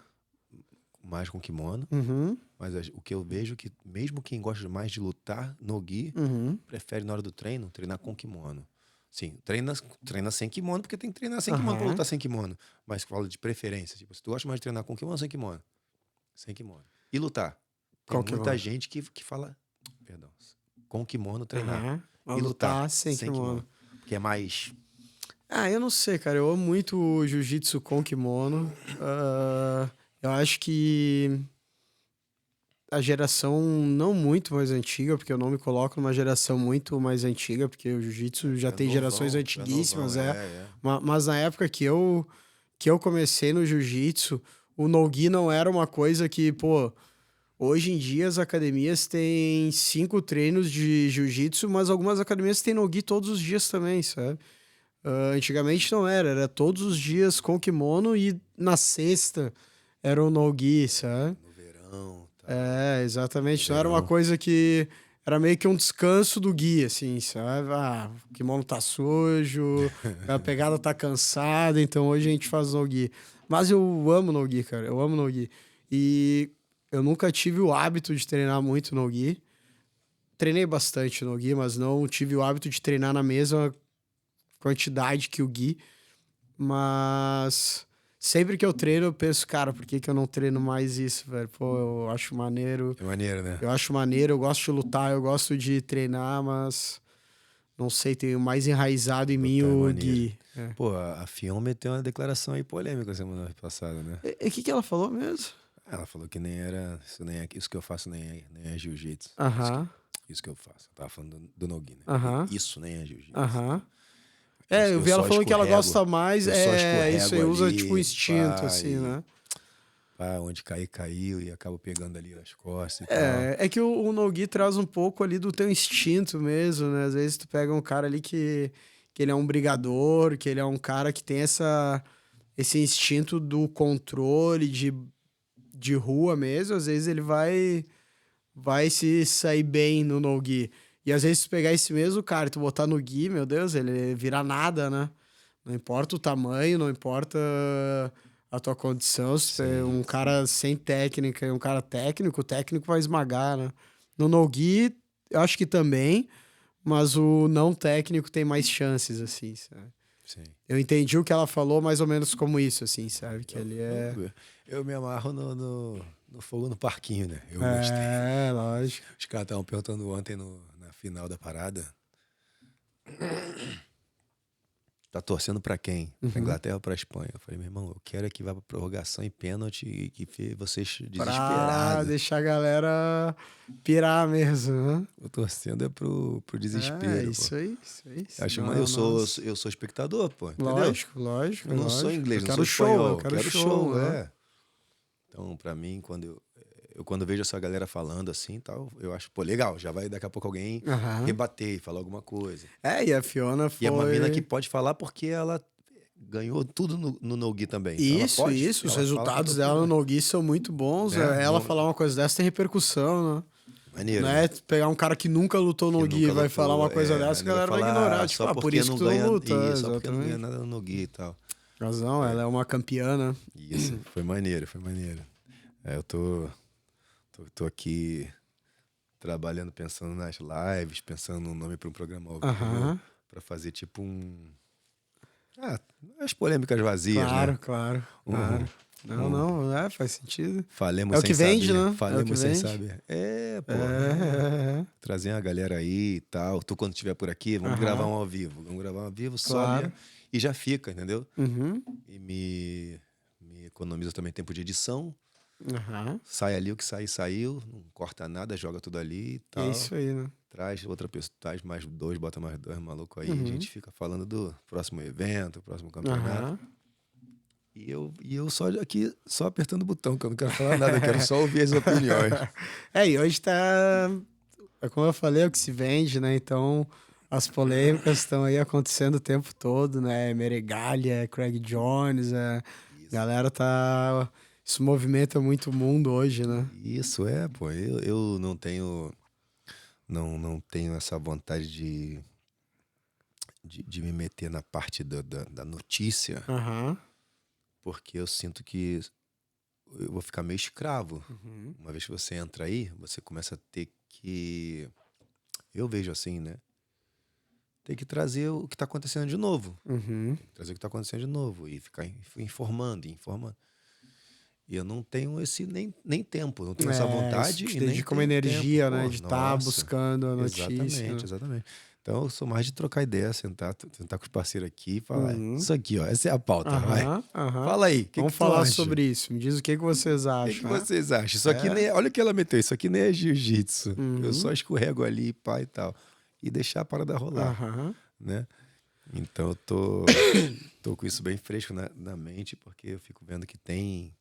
mais com kimono. Uhum. Mas o que eu vejo é que mesmo quem gosta mais de lutar no gi, Uhum. prefere na hora do treino treinar com kimono. Sim, treina sem kimono, porque tem que treinar sem kimono pra Aham. lutar sem kimono. Mas fala de preferência. Tipo, se tu gosta mais de treinar com kimono ou sem kimono? Sem kimono. E lutar? Tem Com muita kimono. gente que fala, perdão, com kimono treinar. Aham. E lutar sem kimono. Que é mais... Ah, eu não sei, cara. Eu amo muito o jiu-jitsu com kimono. Eu acho que a geração não muito mais antiga, porque eu não me coloco numa geração muito mais antiga, porque o jiu-jitsu já tem novão, gerações antiguíssimas, novão, é. Mas na época que eu comecei no jiu-jitsu, o no-gi não era uma coisa que, pô, hoje em dia as academias têm 5 treinos de jiu-jitsu, mas algumas academias têm no-gi todos os dias também, sabe? Antigamente não era todos os dias com kimono e na sexta era o no-gi, sabe? No verão, tá. É, exatamente. No Não era uma verão. coisa que... Era meio que um descanso do gui, assim, sabe? Ah, o kimono tá sujo, a pegada tá cansada, então hoje a gente faz no-gi. Mas eu amo no-gi, cara. Eu amo no-gi. E eu nunca tive o hábito de treinar muito no-gi. Treinei bastante no-gi, mas não tive o hábito de treinar na mesma quantidade que o Gui, mas sempre que eu treino eu penso, cara, por que eu não treino mais isso, velho? Pô, eu acho maneiro, É maneiro, né? eu gosto de lutar, eu gosto de treinar, mas não sei, tenho mais enraizado em mim Lutar é o maneiro. Gui. É. Pô, a Fion meteu uma declaração aí polêmica semana passada, né? E o que ela falou mesmo? Ela falou que nem era. Isso que eu faço nem é jiu-jitsu. Aham, Isso que eu faço. Eu tava falando do no-gi, né? Aham. Isso nem é jiu-jitsu. aham. Eu vi ela só falando que ela escorrego, gosta mais, eu só isso aí, escorrego usa ali, tipo um instinto, pá, assim, né? Pá, onde cair, caiu e acabo pegando ali as costas e tal. É que o no-gi traz um pouco ali do teu instinto mesmo, né? Às vezes tu pega um cara ali que ele é um brigador, que ele é um cara que tem esse instinto do controle de rua mesmo. Às vezes ele vai se sair bem no no-gi. E às vezes tu pegar esse mesmo cara e tu botar no gi, meu Deus, ele vira nada, né? Não importa o tamanho, não importa a tua condição, se é um cara sem técnica e um cara técnico, o técnico vai esmagar, né? No no-gi, eu acho que também, mas o não técnico tem mais chances, assim, sabe? Sim. Eu entendi o que ela falou mais ou menos como isso, assim, sabe? Que ele é... Eu me amarro no fogo no parquinho, né? Eu gostei. É, lógico. Os caras estavam perguntando ontem na final da parada. Tá torcendo pra quem? Pra Inglaterra ou pra Espanha? Eu falei, meu irmão, eu quero é que vá pra prorrogação e pênalti e que vocês Pra desesperados. deixar a galera pirar mesmo, né? Eu torcendo é pro desespero. Isso aí, isso aí. Acho, Não, eu sou espectador, pô. Entendeu? Lógico. Eu não sou inglês, eu não quero sou show, espanhol. eu quero show, né? é. Então, pra mim, quando eu vejo essa galera falando assim tal, eu acho, pô, legal, já vai daqui a pouco alguém Aham. rebater, falar alguma coisa. E a Fiona foi... E é uma mina que pode falar porque ela ganhou tudo no no-gi também. Então ela Isso. pode, Os ela resultados fala dela no tudo. no-gi são muito bons. É, Ela não- falar uma coisa dessa tem repercussão, né? Maneiro. Não Né? é pegar um cara que nunca lutou no Que gi e nunca vai lutou, falar uma coisa dessa, a galera vai ignorar. Tipo, só por porque isso que tu ganha, não luta. isso, só porque não ganha Exatamente. nada no no-gi e tal. Razão, ela é uma campeã, né? Isso, foi maneiro. Eu tô aqui trabalhando, pensando nas lives, pensando no nome para um programa ao vivo, Aham. pra fazer tipo as polêmicas vazias, né? Claro. Uhum. Não, faz sentido. Falemos É o sem que vende, saber. né? É o Falemos que sem vende. saber. Pô. É. Trazer uma galera aí e tal. Tu, quando estiver por aqui, vamos Aham. gravar um ao vivo. Vamos gravar um ao vivo só Claro. mesmo. e já fica, entendeu? Uhum. E me economiza também tempo de edição. Aham. Sai ali o que sair, saiu. Não corta nada, joga tudo ali e E é tal. isso aí, né? Traz outra pessoa, traz mais dois, bota mais dois, maluco aí. A Uhum. gente fica falando do próximo evento, próximo campeonato. Aham. E eu só aqui, só apertando o botão, que eu não quero falar nada, eu quero só ouvir as opiniões. E hoje tá. Como eu falei, é o que se vende, né? Então, as polêmicas estão aí acontecendo o tempo todo, né? Meregalha, Craig Jones, a galera tá. Isso movimenta muito o mundo hoje, né? Isso pô. Eu não tenho. Não tenho essa vontade de me meter na parte da notícia, Aham. porque eu sinto que eu vou ficar meio escravo. Uhum. Uma vez que você entra aí, você começa a ter que. Eu vejo assim, né? Tem que trazer o que está acontecendo de novo. Uhum. Trazer o que está acontecendo de novo e ficar informando. E eu não tenho esse nem tempo, não tenho essa Isso vontade te e nem dedica uma tenho tempo. energia, né? Pô, De estar nossa, buscando a notícia, exatamente, né? exatamente. Então eu sou mais de trocar ideia, sentar com os parceiros aqui e falar, Uhum. isso aqui, ó, essa é a pauta, vai. Aham, aham. Fala aí, o que Vamos que tu falar acha? sobre isso. Me diz o que vocês O que acham, né? vocês acham? Isso aqui nem olha o que ela meteu, isso aqui nem é jiu-jitsu. Eu Uhum. só escorrego ali, pá e tal. E deixar a parada rolar, Aham. né? Então eu tô com isso bem fresco na mente, porque eu fico vendo que tem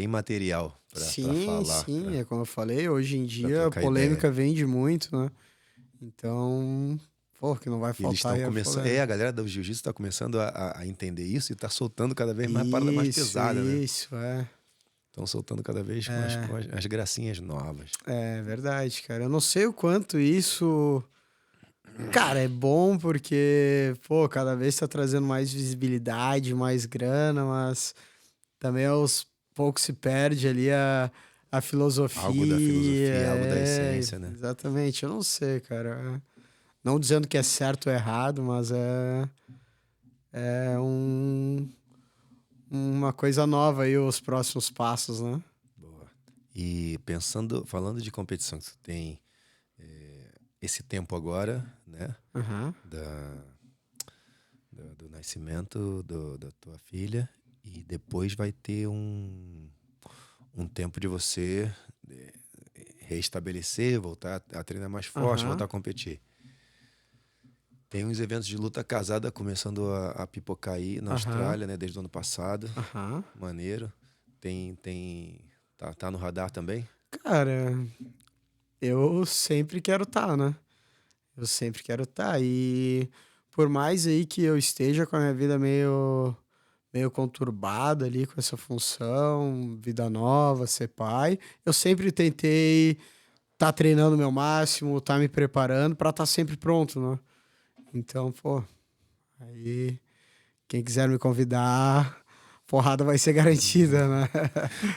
material pra Sim, falar, sim, é como eu falei, hoje em pra dia a trocar ideia. polêmica vende muito, né? Então, pô, que não vai Eles faltar estão aí a começando. polêmica. A galera do jiu-jitsu está começando a entender isso e tá soltando cada vez mais parada mais Isso, pesada, né? isso, é. Estão soltando cada vez com as gracinhas novas. É verdade, cara. Eu não sei o quanto isso. Cara, é bom porque, pô, cada vez tá trazendo mais visibilidade, mais grana, mas também aos poucos se perde ali a Algo da filosofia. filosofia, algo da essência, né? Exatamente. Eu não sei, cara. Não dizendo que é certo ou errado, mas é uma coisa nova aí, os próximos passos, né? Boa. E falando de competição, que você tem esse tempo agora, né? Aham. Do nascimento da tua filha, e depois vai ter um tempo de você reestabelecer, voltar a treinar mais forte, Aham. voltar a competir. Tem uns eventos de luta casada começando a pipocar aí na Aham. Austrália, né? Desde o ano passado. Aham. Maneiro. Tá no radar também? Cara, eu sempre quero estar, né? Eu sempre quero estar. E por mais aí que eu esteja com a minha vida meio conturbada ali com essa função, vida nova, ser pai, eu sempre tentei estar treinando o meu máximo, estar me preparando para estar sempre pronto, né? Então, pô, aí quem quiser me convidar, porrada vai ser garantida, né?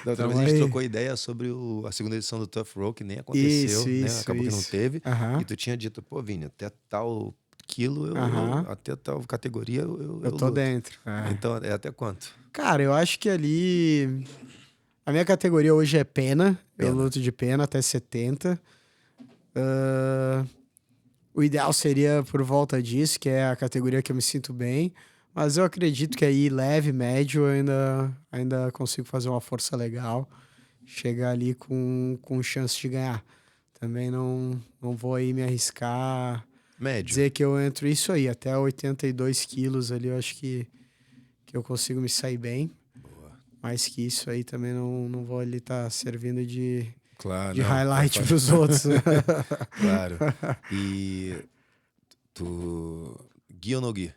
Da outra vez Tamo a gente aí. trocou ideia sobre a segunda edição do Tough Row, que nem Isso, aconteceu, né? isso, Acabou que não isso. teve. E Aham, tu tinha dito, pô, Vini, até tal quilo, aham. até tal categoria Eu eu tô luto. dentro. É. Então, é até quanto? Cara, eu acho que ali. A minha categoria hoje é pena. Eu Pena. luto de pena até 70. Ah, o ideal seria por volta disso, que é a categoria que eu me sinto bem. Mas eu acredito que aí leve, médio, eu ainda consigo fazer uma força legal. Chegar ali com chance de ganhar. Também não vou aí me arriscar. Médio. Dizer que eu entro isso aí, até 82 quilos ali, eu acho que eu consigo me sair bem. Boa. Mais que isso aí também não vou ali estar servindo Claro, de não. highlight pros outros. Claro. E tu. Gui ou no Gui?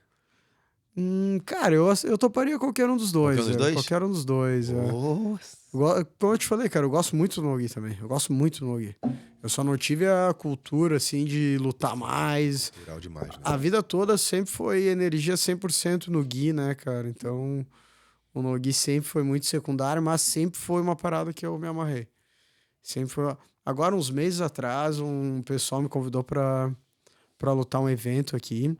Cara, eu toparia qualquer um dos Qualquer um dois, dos velho. dois? Qualquer um dos dois. Nossa. Como eu te falei, cara, eu gosto muito do Nogi também. Eu gosto muito do Nogi. Eu só não tive a cultura, assim, de lutar mais. Natural demais, né? A vida toda sempre foi energia 100% no Gui, né, cara? Então, o Nogi sempre foi muito secundário, mas sempre foi uma parada que eu me amarrei. Sempre foi. Agora, uns meses atrás, um pessoal me convidou pra lutar um evento aqui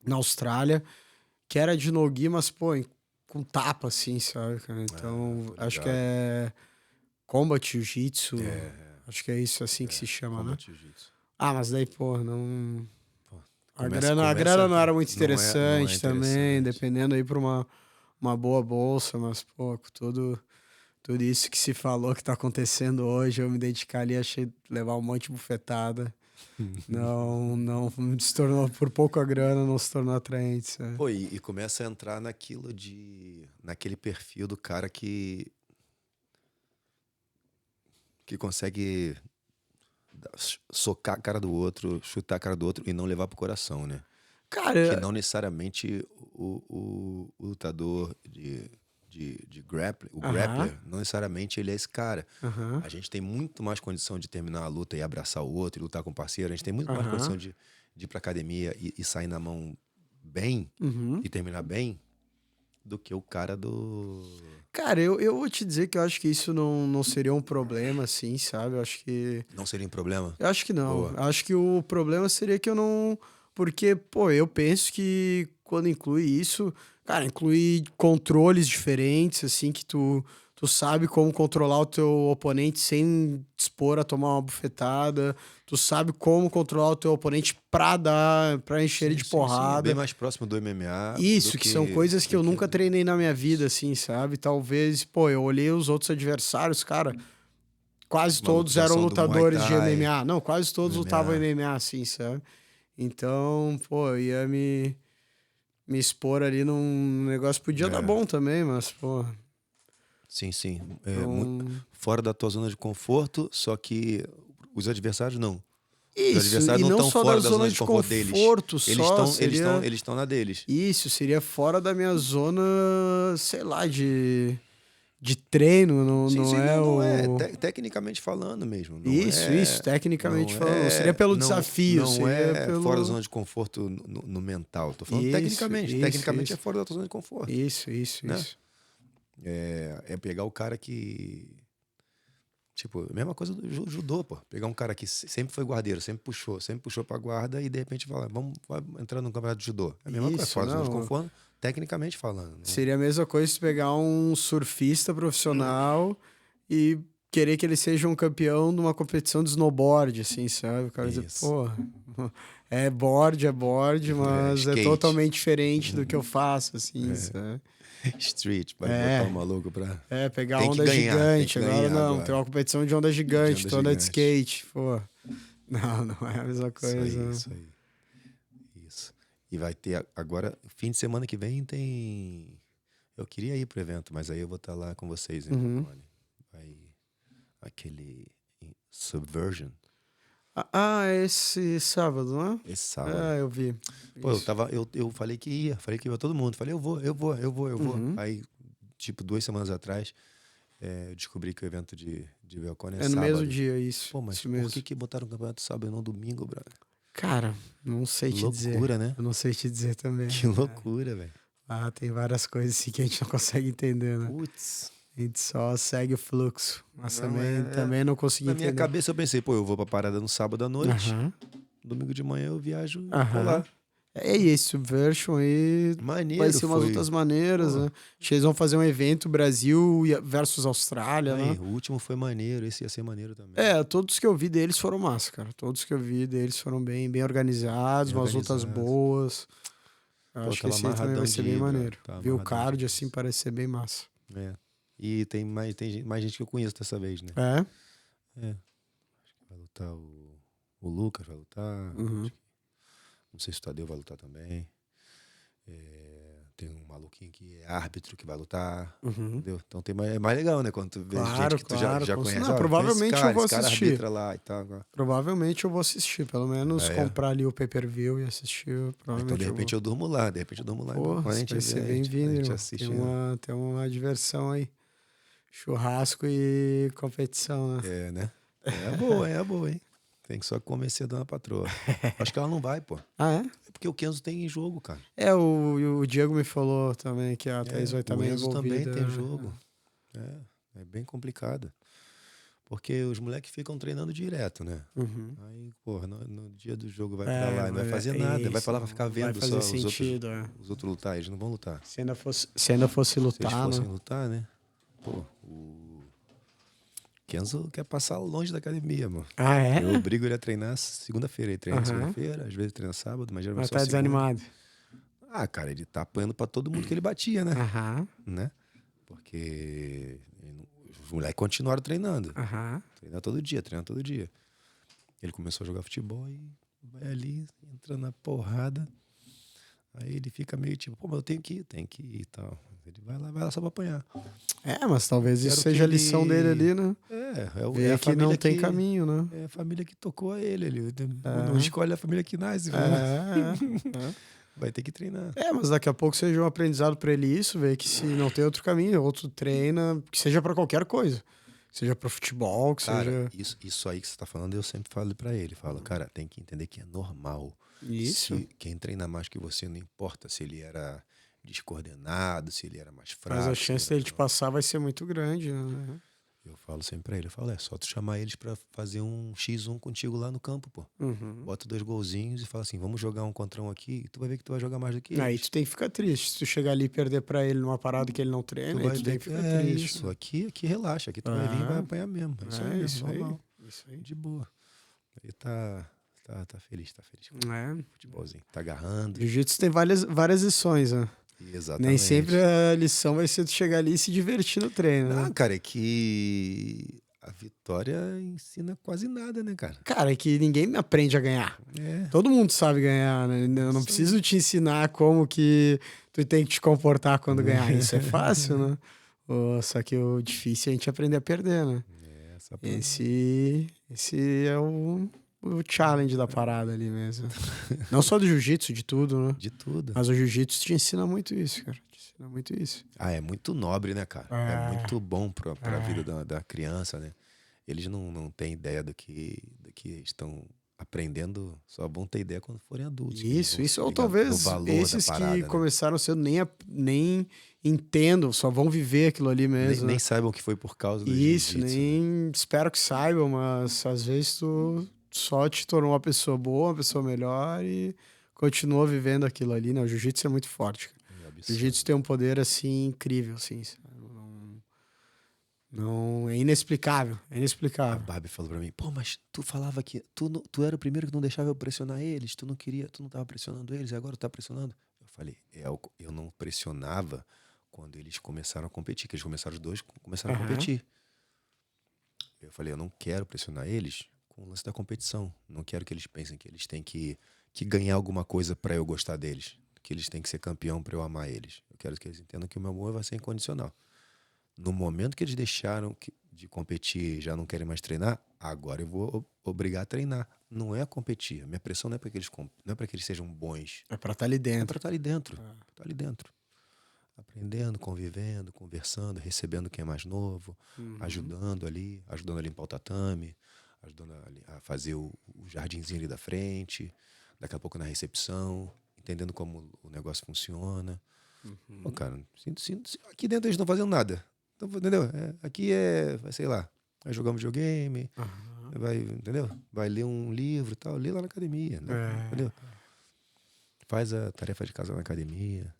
na Austrália, que era de Nogi, mas, pô, com tapa, assim, sabe, cara? Então, Tô acho que ligado. é Combat Jiu-Jitsu. É, Acho que é isso assim que se chama, né? Combat Jiu-Jitsu. Ah, mas daí, pô, não. Pô, A grana não era muito interessante também, interessante. dependendo aí pra uma boa bolsa, mas, pô, com tudo isso que se falou que tá acontecendo hoje, eu me dedicar ali, achei levar um monte de bufetada. Não se tornou, por pouca grana, não se tornou atraente, sabe? Pô, e começa a entrar naquele perfil do cara que consegue socar a cara do outro, chutar a cara do outro e não levar pro coração, né? Que Cara, não necessariamente o lutador de grappling, o grappler, não necessariamente ele é esse cara. aham, A gente tem muito mais condição de terminar a luta e abraçar o outro e lutar com o parceiro. A gente tem muito mais aham, condição de ir pra academia e sair na mão bem uhum. e terminar bem do que o cara do... Cara, eu vou te dizer que eu acho que isso não seria um problema, assim, sabe? Não seria um problema? Eu acho que não. Boa. Eu acho que o problema seria que eu não. Porque, pô, eu penso que quando inclui isso, cara, inclui controles diferentes, assim, que tu sabe como controlar o teu oponente sem dispor a tomar uma bufetada. Tu sabe como controlar o teu oponente pra encher ele Sim, de sim, sim. É bem porrada. mais próximo do MMA do Isso, que são coisas que do eu que... nunca treinei na minha vida, assim, sabe? Talvez, pô, eu olhei os outros adversários, cara. Quase Uma todos eram luta do Muay lutadores de Thai, MMA. Não, quase todos lutavam MMA. MMA, assim, sabe? Então, pô, eu ia me expor ali num negócio. Podia dar É, bom também, mas, pô, sim, sim. não. Fora da tua zona de conforto, só que os adversários não. Os Isso, adversários e não não estão só da fora da zona zona de de conforto deles. conforto só, seria. Eles estão na deles. Isso, seria fora da minha zona, sei lá, de treino, Sim, não sim, é não é. o. Tecnicamente falando mesmo. Isso, tecnicamente falando. Não seria pelo desafio, Não seria é fora da pelo. zona de conforto no mental. Tô falando Isso, tecnicamente. isso, Tecnicamente é isso. fora da tua zona de conforto, Isso, né? isso. É pegar o cara que... Tipo, a mesma coisa do judô, pô. Pegar um cara que sempre foi guardeiro, sempre puxou pra guarda e de repente falar, vai entrar no campeonato de judô. É a mesma coisa, Isso, fora da zona de não. conforto, tecnicamente falando, né? Seria a mesma coisa se pegar um surfista profissional e querer que ele seja um campeão de uma competição de snowboard, assim, sabe? O cara dizer, Isso. pô, é board, mas é Skate. totalmente diferente do que eu faço, assim, sabe? Street, vai botar o É, maluco pra... pegar Tem que onda ganhar, tem gigante. que Agora ganhar não, tem agora. uma competição de onda De gigante, onda tu anda de gigante. skate, pô. Não é a mesma Isso aí, coisa. isso aí. Isso. E vai ter agora, fim de semana que vem tem... Eu queria ir pro evento, mas aí eu vou estar lá com vocês em Uhum. Rondônia. Vai aquele Subversion, É esse sábado, não é? esse sábado. Eu vi. Pô, Isso. eu falei que ia todo mundo. Falei, eu vou. Uhum. Aí, tipo, 2 semanas atrás, eu descobri que o evento de Belcone é É no mesmo sábado. dia, isso. Pô, mas Isso por mesmo. que botaram o campeonato sábado e não domingo, brother? Cara, não sei te dizer. Loucura, né? Eu não sei te dizer também. Que loucura, velho. Tem várias coisas assim que a gente não consegue entender, né? Putz. A gente só segue o fluxo. Mas Não, também não consegui Na minha entender. cabeça eu pensei, pô, eu vou pra parada no sábado à noite. Aham. Domingo de manhã eu viajo e vou Aham. lá. E esse Subversion aí vai Maneiro, ser umas foi. outras maneiras, Pô, né? Acho que eles vão fazer um evento Brasil versus Austrália, aí, né? o último foi maneiro, esse ia ser maneiro também. Todos que eu vi deles foram massa, cara. Todos que eu vi deles foram bem organizados, Bem umas lutas organizado. boas. Eu Pô, acho que tava esse aí também amarradão vai ser de bem ir, brother. maneiro. Tava Ver o amarradão de card, ir. assim, parece ser bem massa. É. E mais gente que eu conheço dessa vez, né? É? É. Vai lutar o Lucas, vai lutar. Uhum. Não sei se o Tadeu vai lutar também. Tem um maluquinho que é árbitro que vai lutar. Uhum. Entendeu? Então é mais legal, né? Quando tu vê Claro, gente que tu já com- conhece. Não, Olha, provavelmente eu vou esse cara assistir. arbitra lá e tal. Provavelmente eu vou assistir. Pelo menos É. comprar ali o pay-per-view e assistir. Então, Provavelmente de repente, eu durmo lá. De repente, eu durmo lá. Pô, Quando a você gente vai ser vê, bem-vindo, a gente irmão. assiste. Tem uma diversão aí. Churrasco e competição, né? Né? É boa, hein? Tem que só convencer a dona patroa. Acho que ela não vai, pô. Ah, é? É porque o Kenzo tem jogo, cara. O Diego me falou também que a Thaís vai estar O meio Enzo também envolvida. tem jogo. É bem complicado. Porque os moleques ficam treinando direto, né? Uhum. Aí, porra, no dia do jogo vai pra lá e não vai fazer é nada. Vai isso, pra lá pra ficar não vai vendo fazer só sentido, os outros lutar. Eles não vão lutar. Se ainda fosse Se eles lutar, fossem né? lutar, né? Pô, Kenzo quer passar longe da academia, mano. Ah, é? Eu obrigo ele a treinar segunda-feira. Ele treina Aham. segunda-feira, às vezes treina sábado, mas geralmente Mas só tá segunda. desanimado. Ah, cara, ele tá apanhando pra todo mundo que ele batia, né? Aham, Né? Porque os moleques continuaram treinando. aham. Treina todo dia. Ele começou a jogar futebol e vai ali, entrando na porrada. Aí ele fica meio tipo, pô, mas eu tenho que ir e tal. Ele vai lá só pra apanhar. É, mas talvez isso Quero seja que a lição dele ali, né? É Ver a que não família tem caminho, né? É a família que tocou a ele. Ele não É, escolhe a família que nasce. é. Vai ter que treinar. É, mas daqui a pouco seja um aprendizado pra ele isso, ver que se não tem outro caminho, outro treina, que seja pra qualquer coisa. Que seja pro futebol, que Cara, seja... isso aí que você tá falando, eu sempre falo pra ele. Falo, cara, tem que entender que é normal. Isso. Se quem treina mais que você, não importa se ele era descoordenado, se ele era mais fraco. Mas a se chance ele dele era... te passar vai ser muito grande, né? Eu falo sempre pra ele, eu falo, é só tu chamar eles pra fazer um X1 contigo lá no campo, pô. Uhum. Bota 2 golzinhos e fala assim, vamos jogar um contra um aqui, e tu vai ver que tu vai jogar mais do que Aí eles. tu tem que ficar triste. Se tu chegar ali e perder pra ele numa parada que ele não Tu treina, aí vai tu ver tem que que ficar é triste. isso, aqui relaxa, aqui tu vai vir e vai Ah, apanhar mesmo. É isso aí é mesmo, isso aí. normal. Isso aí. De boa. Ele tá feliz com o É. futebolzinho. Tá agarrando. Jiu-jitsu tem várias lições, né? Exatamente. Nem sempre a lição vai ser tu chegar ali e se divertir no treino, né? Não, cara, é que a vitória ensina quase nada, né, cara? Cara, é que ninguém aprende a ganhar. É. Todo mundo sabe ganhar, né? Eu não Isso preciso te ensinar como que tu tem que te comportar quando ganhar. Isso é fácil, né? Só que o difícil é a gente aprender a perder, né? Essa Esse é o challenge da parada ali mesmo. Não só do jiu-jitsu, de tudo, né? de tudo. Mas o jiu-jitsu te ensina muito isso, cara. Te ensina muito isso. Ah, é muito nobre, né, cara? É muito bom pra É. vida da criança, né? Eles não têm ideia do que estão aprendendo, só vão ter ideia quando forem adultos. que eles vão Isso. se Ou ligar no talvez valor da esses parada, que né? começaram cedo nem entendam, só vão viver aquilo ali mesmo. Nem né? saibam que foi por causa do Isso, jiu-jitsu, né? nem espero que saibam, mas às vezes tu só te tornou uma pessoa boa, uma pessoa melhor e continua vivendo aquilo ali, né? O jiu-jitsu é muito forte. Cara. É O absurdo. jiu-jitsu tem um poder assim incrível, assim. Sabe? Não, é inexplicável, é A inexplicável. Barbie falou pra mim, pô, mas tu falava que tu era o primeiro que não deixava eu pressionar eles, tu não tava pressionando eles, e agora tu tá pressionando. Eu falei, eu não pressionava quando eles começaram a competir, que eles começaram os dois, começaram a Aham. competir. Eu falei, eu não quero pressionar eles com o lance da competição. Não quero que eles pensem que eles têm que ganhar alguma coisa pra eu gostar deles, que eles têm que ser campeão pra eu amar eles. Eu quero que eles entendam que o meu amor vai ser incondicional. No momento que eles deixaram de competir e já não querem mais treinar, agora eu vou obrigar a treinar. Não é a competir. A minha pressão não é para que eles sejam bons. É pra estar ali É para dentro. estar ali dentro. Pra estar ali dentro. Aprendendo, convivendo, conversando, recebendo quem é mais novo, ajudando a limpar o tatame, ajudando a fazer o jardinzinho ali da frente, daqui a pouco na recepção, entendendo como o negócio funciona. Pô, cara, aqui dentro eles não estão fazendo nada. Então, entendeu? Aqui sei lá, vai jogar um videogame, entendeu? Vai ler um livro e tal, lê lá na academia, né? Entendeu? Faz a tarefa de casa na academia,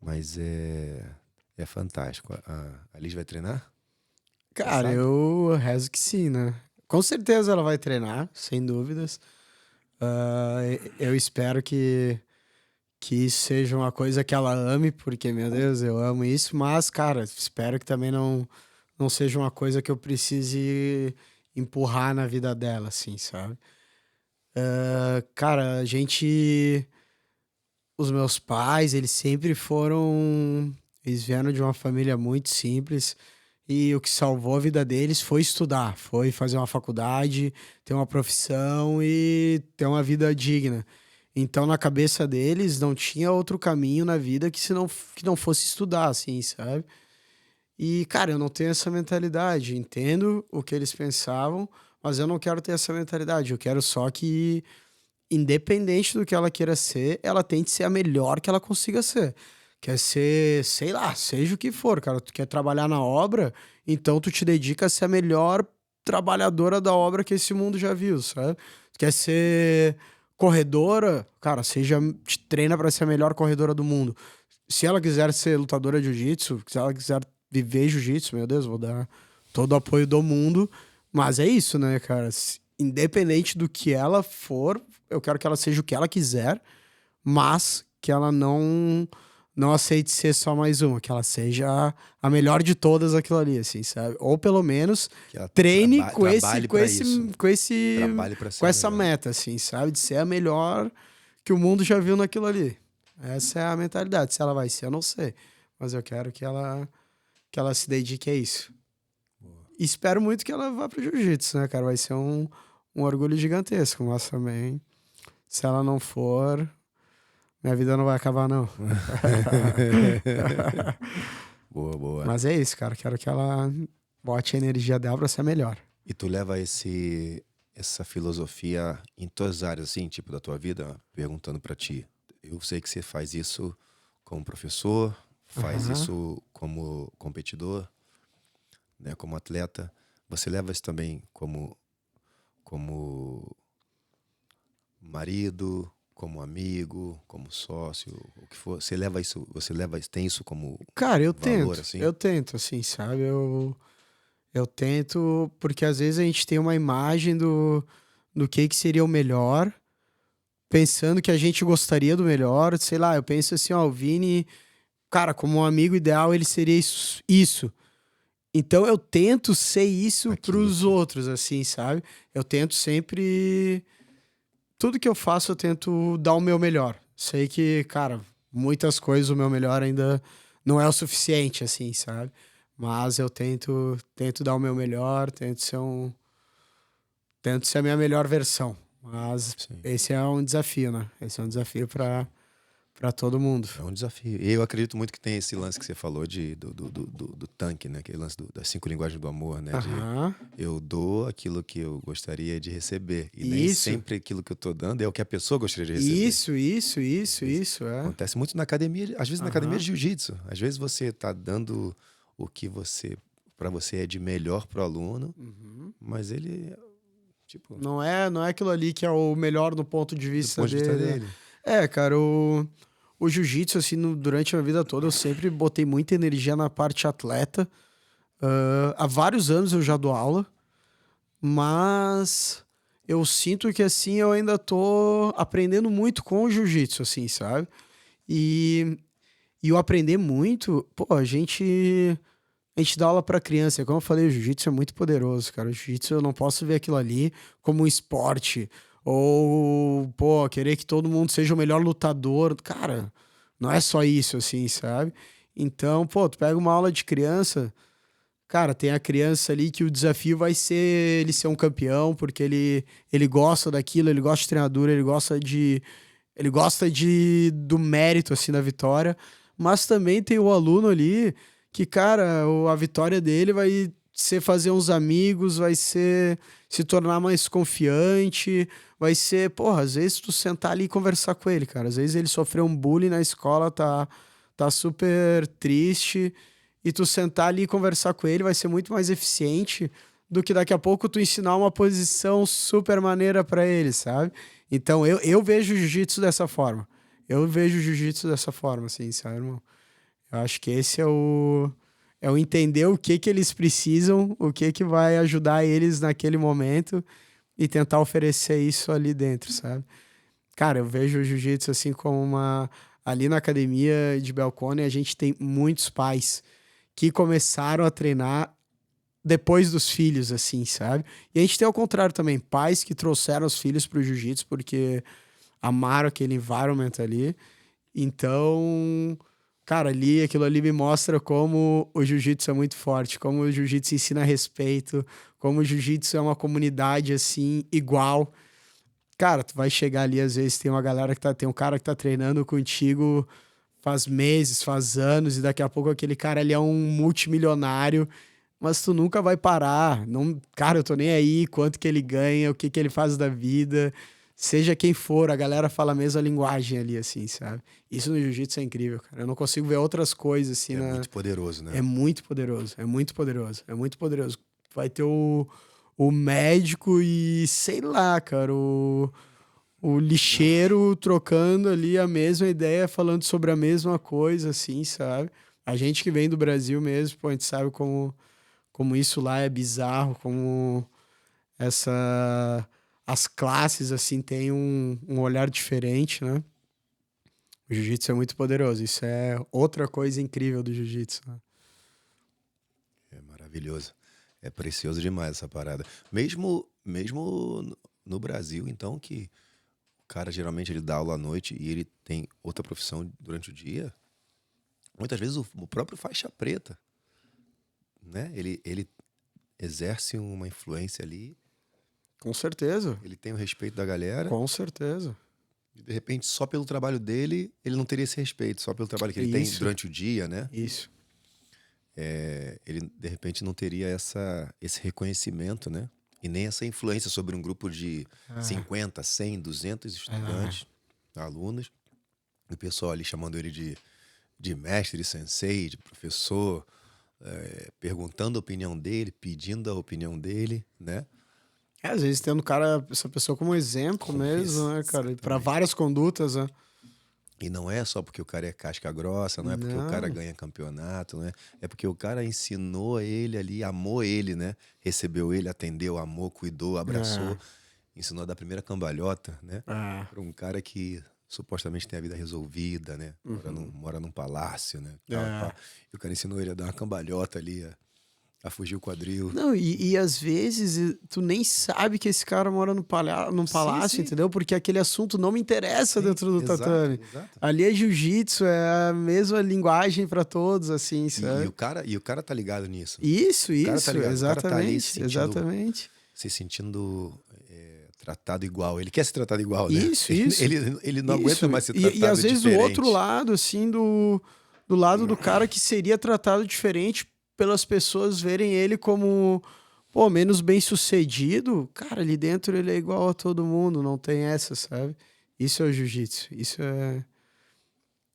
mas é fantástico. A Liz vai treinar? Cara, sabe? eu rezo que sim, né? Com certeza ela vai treinar, sem dúvidas. Eu espero que isso seja uma coisa que ela ame, porque, meu Deus, eu amo isso. Mas, cara, espero que também não seja uma coisa que eu precise empurrar na vida dela, assim, sabe? Cara, os meus pais, eles sempre foram. Eles vieram de uma família muito simples. E o que salvou a vida deles foi estudar, foi fazer uma faculdade, ter uma profissão e ter uma vida digna. Então, na cabeça deles, não tinha outro caminho na vida que não fosse estudar, assim, sabe? E, cara, eu não tenho essa mentalidade. Entendo o que eles pensavam, mas eu não quero ter essa mentalidade. Eu quero só que, independente do que ela queira ser, ela tente ser a melhor que ela consiga ser. Quer ser, sei lá, seja o que for, cara. Tu quer trabalhar na obra, então tu te dedica a ser a melhor trabalhadora da obra que esse mundo já viu, sabe? Tu quer ser corredora, cara, te treina pra ser a melhor corredora do mundo. Se ela quiser ser lutadora de jiu-jitsu, se ela quiser viver jiu-jitsu, meu Deus, vou dar todo o apoio do mundo. Mas é isso, né, cara? Independente do que ela for, eu quero que ela seja o que ela quiser, mas que ela não aceite ser só mais uma, que ela seja a melhor de todas aquilo ali, assim, sabe? Ou pelo menos Que ela treine trabalhe pra isso. Trabalhe pra ser com a essa melhor. meta, assim, sabe? De ser a melhor que o mundo já viu naquilo ali. Essa é a mentalidade. Se ela vai ser, eu não sei. Mas eu quero que ela se dedique a isso. E espero muito que ela vá pro jiu-jitsu, né, cara? Vai ser um orgulho gigantesco, mas também, se ela não for, minha vida não vai acabar, não. Boa, boa. Mas é isso, cara. Quero que ela bote a energia dela pra ser melhor. E tu leva essa filosofia em todas as áreas, assim, tipo, da tua vida, perguntando pra ti. Eu sei que você faz isso como professor, faz isso como competidor, né, como atleta. Você leva isso também como marido, como amigo, como sócio, o que for. Tem isso como Cara, valor, assim? eu tento, assim, sabe? Eu tento, porque às vezes a gente tem uma imagem do que seria o melhor, pensando que a gente gostaria do melhor, sei lá, eu penso assim, ó, o Vini, cara, como um amigo ideal, ele seria isso. Então eu tento ser isso Aquilo pros que... outros, assim, sabe? Eu tento sempre. Tudo que eu faço, eu tento dar o meu melhor. Sei que, cara, muitas coisas o meu melhor ainda não é o suficiente, assim, sabe? Mas eu tento dar o meu melhor, tento ser a minha melhor versão. Mas Sim. esse é um desafio, né? Esse é um desafio para todo mundo. É um desafio. E eu acredito muito que tem esse lance que você falou do tanque, né? Aquele lance das 5 linguagens do amor, né? Aham. Eu dou aquilo que eu gostaria de receber. E nem Isso. sempre aquilo que eu tô dando é o que a pessoa gostaria de receber. Isso, é. Acontece muito na academia, às vezes na academia de jiu-jitsu. Às vezes você tá dando o que para você é de melhor pro aluno, mas ele, tipo, Não é aquilo ali que é o melhor do ponto de do vista ponto de vista dele. dele. É, cara, o jiu-jitsu, assim, durante a minha vida toda, eu sempre botei muita energia na parte atleta. Há vários anos eu já dou aula, mas eu sinto que, assim, eu ainda tô aprendendo muito com o jiu-jitsu, assim, sabe? E o aprender muito, pô, a gente dá aula pra criança. Como eu falei, o jiu-jitsu é muito poderoso, cara. O jiu-jitsu eu não posso ver aquilo ali como um esporte. Ou, pô, querer que todo mundo seja o melhor lutador. Cara, não é só isso, assim, sabe? Então, pô, tu pega uma aula de criança, cara, tem a criança ali que o desafio vai ser ele ser um campeão, porque ele gosta daquilo, ele gosta de treinador, ele gosta do mérito, assim, da vitória. Mas também tem o aluno ali que, cara, a vitória dele vai ser fazer uns amigos, vai ser se tornar mais confiante, vai ser, porra, às vezes tu sentar ali e conversar com ele, cara. Às vezes ele sofreu um bullying na escola, tá super triste, e tu sentar ali e conversar com ele vai ser muito mais eficiente do que daqui a pouco tu ensinar uma posição super maneira pra ele, sabe? Então eu vejo o jiu-jitsu dessa forma. Eu vejo o jiu-jitsu dessa forma, assim, sabe, irmão? Eu acho que esse é o entender o que eles precisam, o que vai ajudar eles naquele momento e tentar oferecer isso ali dentro, sabe? Cara, eu vejo o jiu-jitsu assim como uma... Ali na academia de Belcone, a gente tem muitos pais que começaram a treinar depois dos filhos, assim, sabe? E a gente tem ao contrário também, pais que trouxeram os filhos pro jiu-jitsu porque amaram aquele environment ali. Então, cara, aquilo ali me mostra como o jiu-jitsu é muito forte, como o jiu-jitsu ensina respeito, como o jiu-jitsu é uma comunidade, assim, igual. Cara, tu vai chegar ali, às vezes tem uma galera tem um cara que tá treinando contigo faz meses, faz anos, e daqui a pouco aquele cara ali é um multimilionário, mas tu nunca vai parar. Não, cara, eu tô nem aí quanto que ele ganha, o que que ele faz da vida. Seja quem for, a galera fala a mesma linguagem ali, assim, sabe? Isso no jiu-jitsu é incrível, cara. Eu não consigo ver outras coisas, assim, É muito poderoso, né? É muito poderoso, é muito poderoso, é muito poderoso. Vai ter o médico e, sei lá, cara, o lixeiro trocando ali a mesma ideia, falando sobre a mesma coisa, assim, sabe? A gente que vem do Brasil mesmo, pô, a gente sabe como isso lá é bizarro, como as classes, assim, têm um olhar diferente, né? O jiu-jitsu é muito poderoso. Isso é outra coisa incrível do jiu-jitsu, né? É maravilhoso. É precioso demais essa parada. Mesmo no Brasil, então, que o cara geralmente ele dá aula à noite e ele tem outra profissão durante o dia. Muitas vezes o próprio faixa preta, né? Ele exerce uma influência ali, Com certeza. ele tem o respeito da galera. Com certeza. E de repente, só pelo trabalho dele, ele não teria esse respeito. Só pelo trabalho que ele tem Isso. durante o dia, né? Isso. Ele, de repente, não teria esse reconhecimento, né? E nem essa influência sobre um grupo de 50, 100, 200 estudantes, alunos. O pessoal ali chamando ele de mestre, de sensei, de professor, perguntando a opinião dele, pedindo a opinião dele, né? Às vezes tendo essa pessoa como exemplo mesmo, né, cara? Exatamente. Para várias condutas, né? E não é só porque o cara é casca grossa, não é porque o cara ganha campeonato, né? É porque o cara ensinou ele ali, amou ele, né? Recebeu ele, atendeu, amou, cuidou, abraçou, ensinou a dar a primeira cambalhota, né? Para um cara que supostamente tem a vida resolvida, né? Mora num palácio, né? E o cara ensinou ele a dar uma cambalhota ali, a fugir o quadril. Não, e às vezes tu nem sabe que esse cara mora num palácio, sim. Entendeu? Porque aquele assunto não me interessa dentro do tatame. Exato. Ali é jiu-jitsu, é a mesma linguagem pra todos, assim, sabe? E o cara tá ligado nisso. Isso, O cara tá ligado. exatamente, O cara tá ali exatamente. se sentindo tratado igual. Ele quer ser tratado igual, né? Isso. Ele não aguenta mais ser tratado e às vezes diferente. do outro lado, assim, do lado do cara que seria tratado diferente pelas pessoas verem ele como, pô, menos bem sucedido, cara, ali dentro ele é igual a todo mundo, não tem essa, sabe? Isso é o jiu-jitsu, isso é...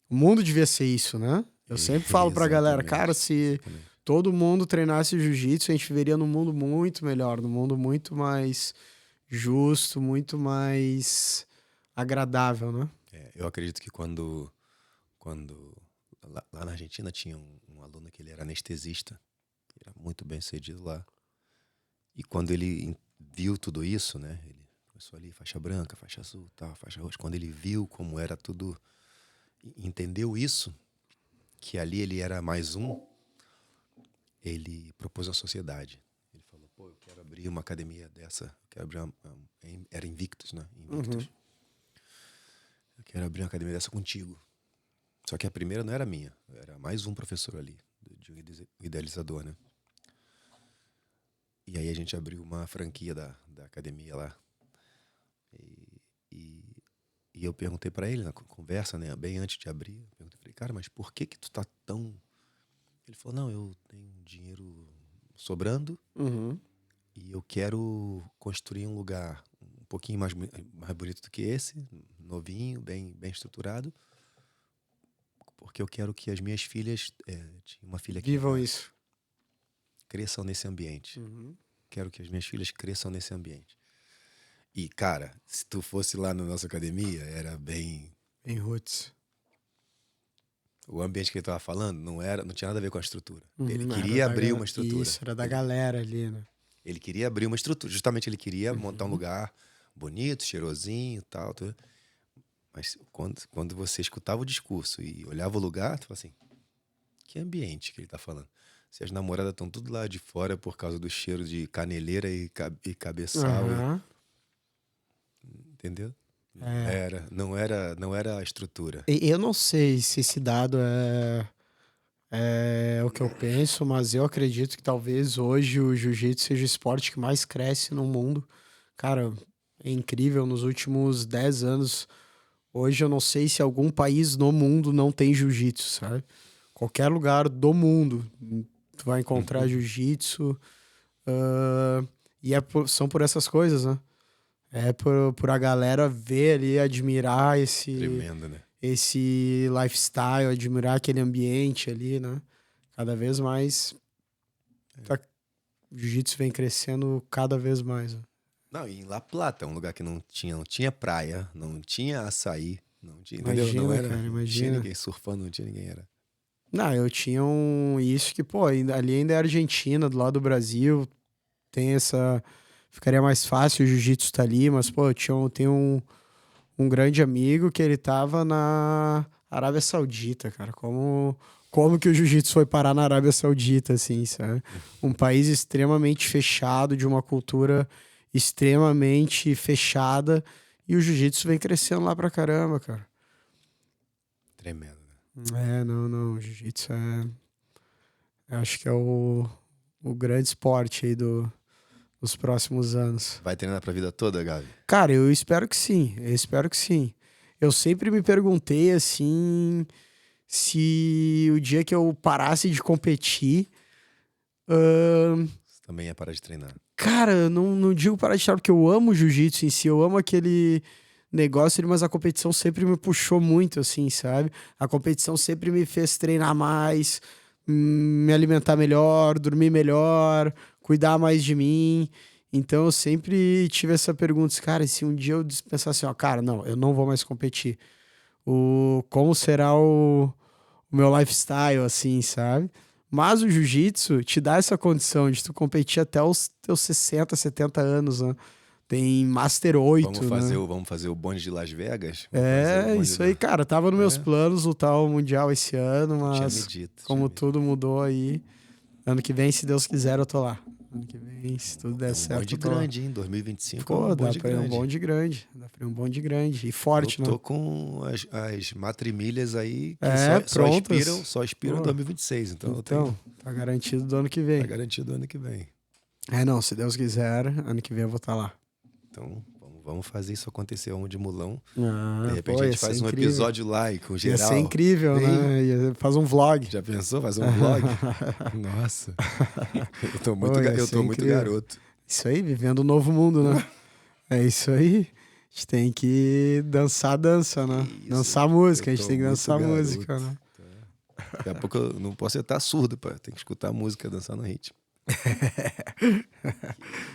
O mundo devia ser isso, né? Eu sempre falo pra galera, cara, se todo mundo treinasse jiu-jitsu, a gente viveria num mundo muito melhor, num mundo muito mais justo, muito mais agradável, né? Eu acredito que quando lá na Argentina tinha um aluno que ele era anestesista, era muito bem sucedido lá. E quando ele viu tudo isso, né? Ele começou ali, faixa branca, faixa azul, tal, faixa roxa. Quando ele viu como era tudo, entendeu isso, que ali ele era mais um, ele propôs uma sociedade. Ele falou, pô, eu quero abrir uma academia dessa, eu quero abrir era Invictus, né? Invictus. Eu quero abrir uma academia dessa contigo. Só que a primeira não era minha, era mais um professor ali, de um idealizador, né? E aí a gente abriu uma franquia da academia lá. E eu perguntei pra ele na conversa, né, bem antes de abrir, eu falei, cara, mas por que tu tá tão... Ele falou, não, eu tenho dinheiro sobrando e eu quero construir um lugar um pouquinho mais bonito do que esse, novinho, bem estruturado, porque eu quero que as minhas filhas, tinha uma filha que vivam isso, cresçam nesse ambiente. Quero que as minhas filhas cresçam nesse ambiente. E, cara, se tu fosse lá na nossa academia, era bem... Em roots. O ambiente que ele tava falando não tinha nada a ver com a estrutura. Ele queria abrir uma estrutura. Isso, era da galera ali, né? Ele queria abrir uma estrutura. Justamente ele queria montar um lugar bonito, cheirosinho e tal. Tudo. Mas quando você escutava o discurso e olhava o lugar, tu falava assim, que ambiente que ele tá falando? Se as namoradas estão tudo lá de fora por causa do cheiro de caneleira e cabeçal. Entendeu? Não era a estrutura. Eu não sei se esse dado é o que eu penso, mas eu acredito que talvez hoje o jiu-jitsu seja o esporte que mais cresce no mundo. Cara, é incrível, nos últimos 10 anos, hoje eu não sei se algum país no mundo não tem jiu-jitsu, sabe? Qualquer lugar do mundo, tu vai encontrar jiu-jitsu, e são por essas coisas, né? É por a galera ver ali, admirar Tremendo, né? esse lifestyle, admirar aquele ambiente ali, né? Cada vez mais o jiu-jitsu vem crescendo cada vez mais. Né? Não, e em La Plata, um lugar que não tinha praia, não tinha açaí, não tinha, Imagina, entendeu? Não cara, tinha imagina. ninguém surfando, não tinha ninguém, era Não, eu tinha isso que, pô, ali ainda é Argentina, do lado do Brasil, tem essa... Ficaria mais fácil, o jiu-jitsu tá ali, mas, pô, tenho um grande amigo que ele tava na Arábia Saudita, cara. Como que o jiu-jitsu foi parar na Arábia Saudita, assim, sabe? Um país extremamente fechado, de uma cultura extremamente fechada, e o jiu-jitsu vem crescendo lá pra caramba, cara. Tremendo, né? Não, o jiu-jitsu acho que é o grande esporte aí dos próximos anos. Vai treinar pra vida toda, Gabi? Cara, eu espero que sim, Eu sempre me perguntei, assim, se o dia que eu parasse de competir... Você também ia parar de treinar. Cara, eu não digo parar de treinar, porque eu amo jiu-jitsu em si, eu amo aquele negócio, mas a competição sempre me puxou muito, assim, sabe? A competição sempre me fez treinar mais, me alimentar melhor, dormir melhor, cuidar mais de mim. Então eu sempre tive essa pergunta, cara, e se um dia eu pensasse assim, ó, cara, não, eu não vou mais competir. Como será o meu lifestyle, assim, sabe? Mas o jiu-jitsu te dá essa condição de tu competir até os teus 60, 70 anos, né? Tem Master 8, né? Vamos fazer o bonde de Las Vegas? Isso aí, cara. Tava nos meus planos lutar o Mundial esse ano, mas como tudo mudou aí, ano que vem, se Deus quiser, eu tô lá. Ano que vem, se tudo der certo, bonde grande, hein? 2025 pô, dá pra ir um bonde grande. Dá pra ir um bonde grande. E forte, né? Eu tô com as matrimilhas aí que só expiram em 2026. Então tá garantido do ano que vem. Tá garantido do ano que vem. Não, se Deus quiser, ano que vem eu vou estar lá. Então, vamos fazer isso acontecer onde Mulão. De repente a gente faz um episódio lá com geral. Ia ser incrível, né? Faz um vlog. Já pensou? Faz um vlog? Nossa. Eu tô muito garoto. Isso aí, vivendo um novo mundo, né? É isso aí. A gente tem que dançar dança, né? Dançar música, a gente tem que dançar música, né? Daqui a pouco eu não posso estar surdo, pô. Tem que escutar a música, dançar no ritmo.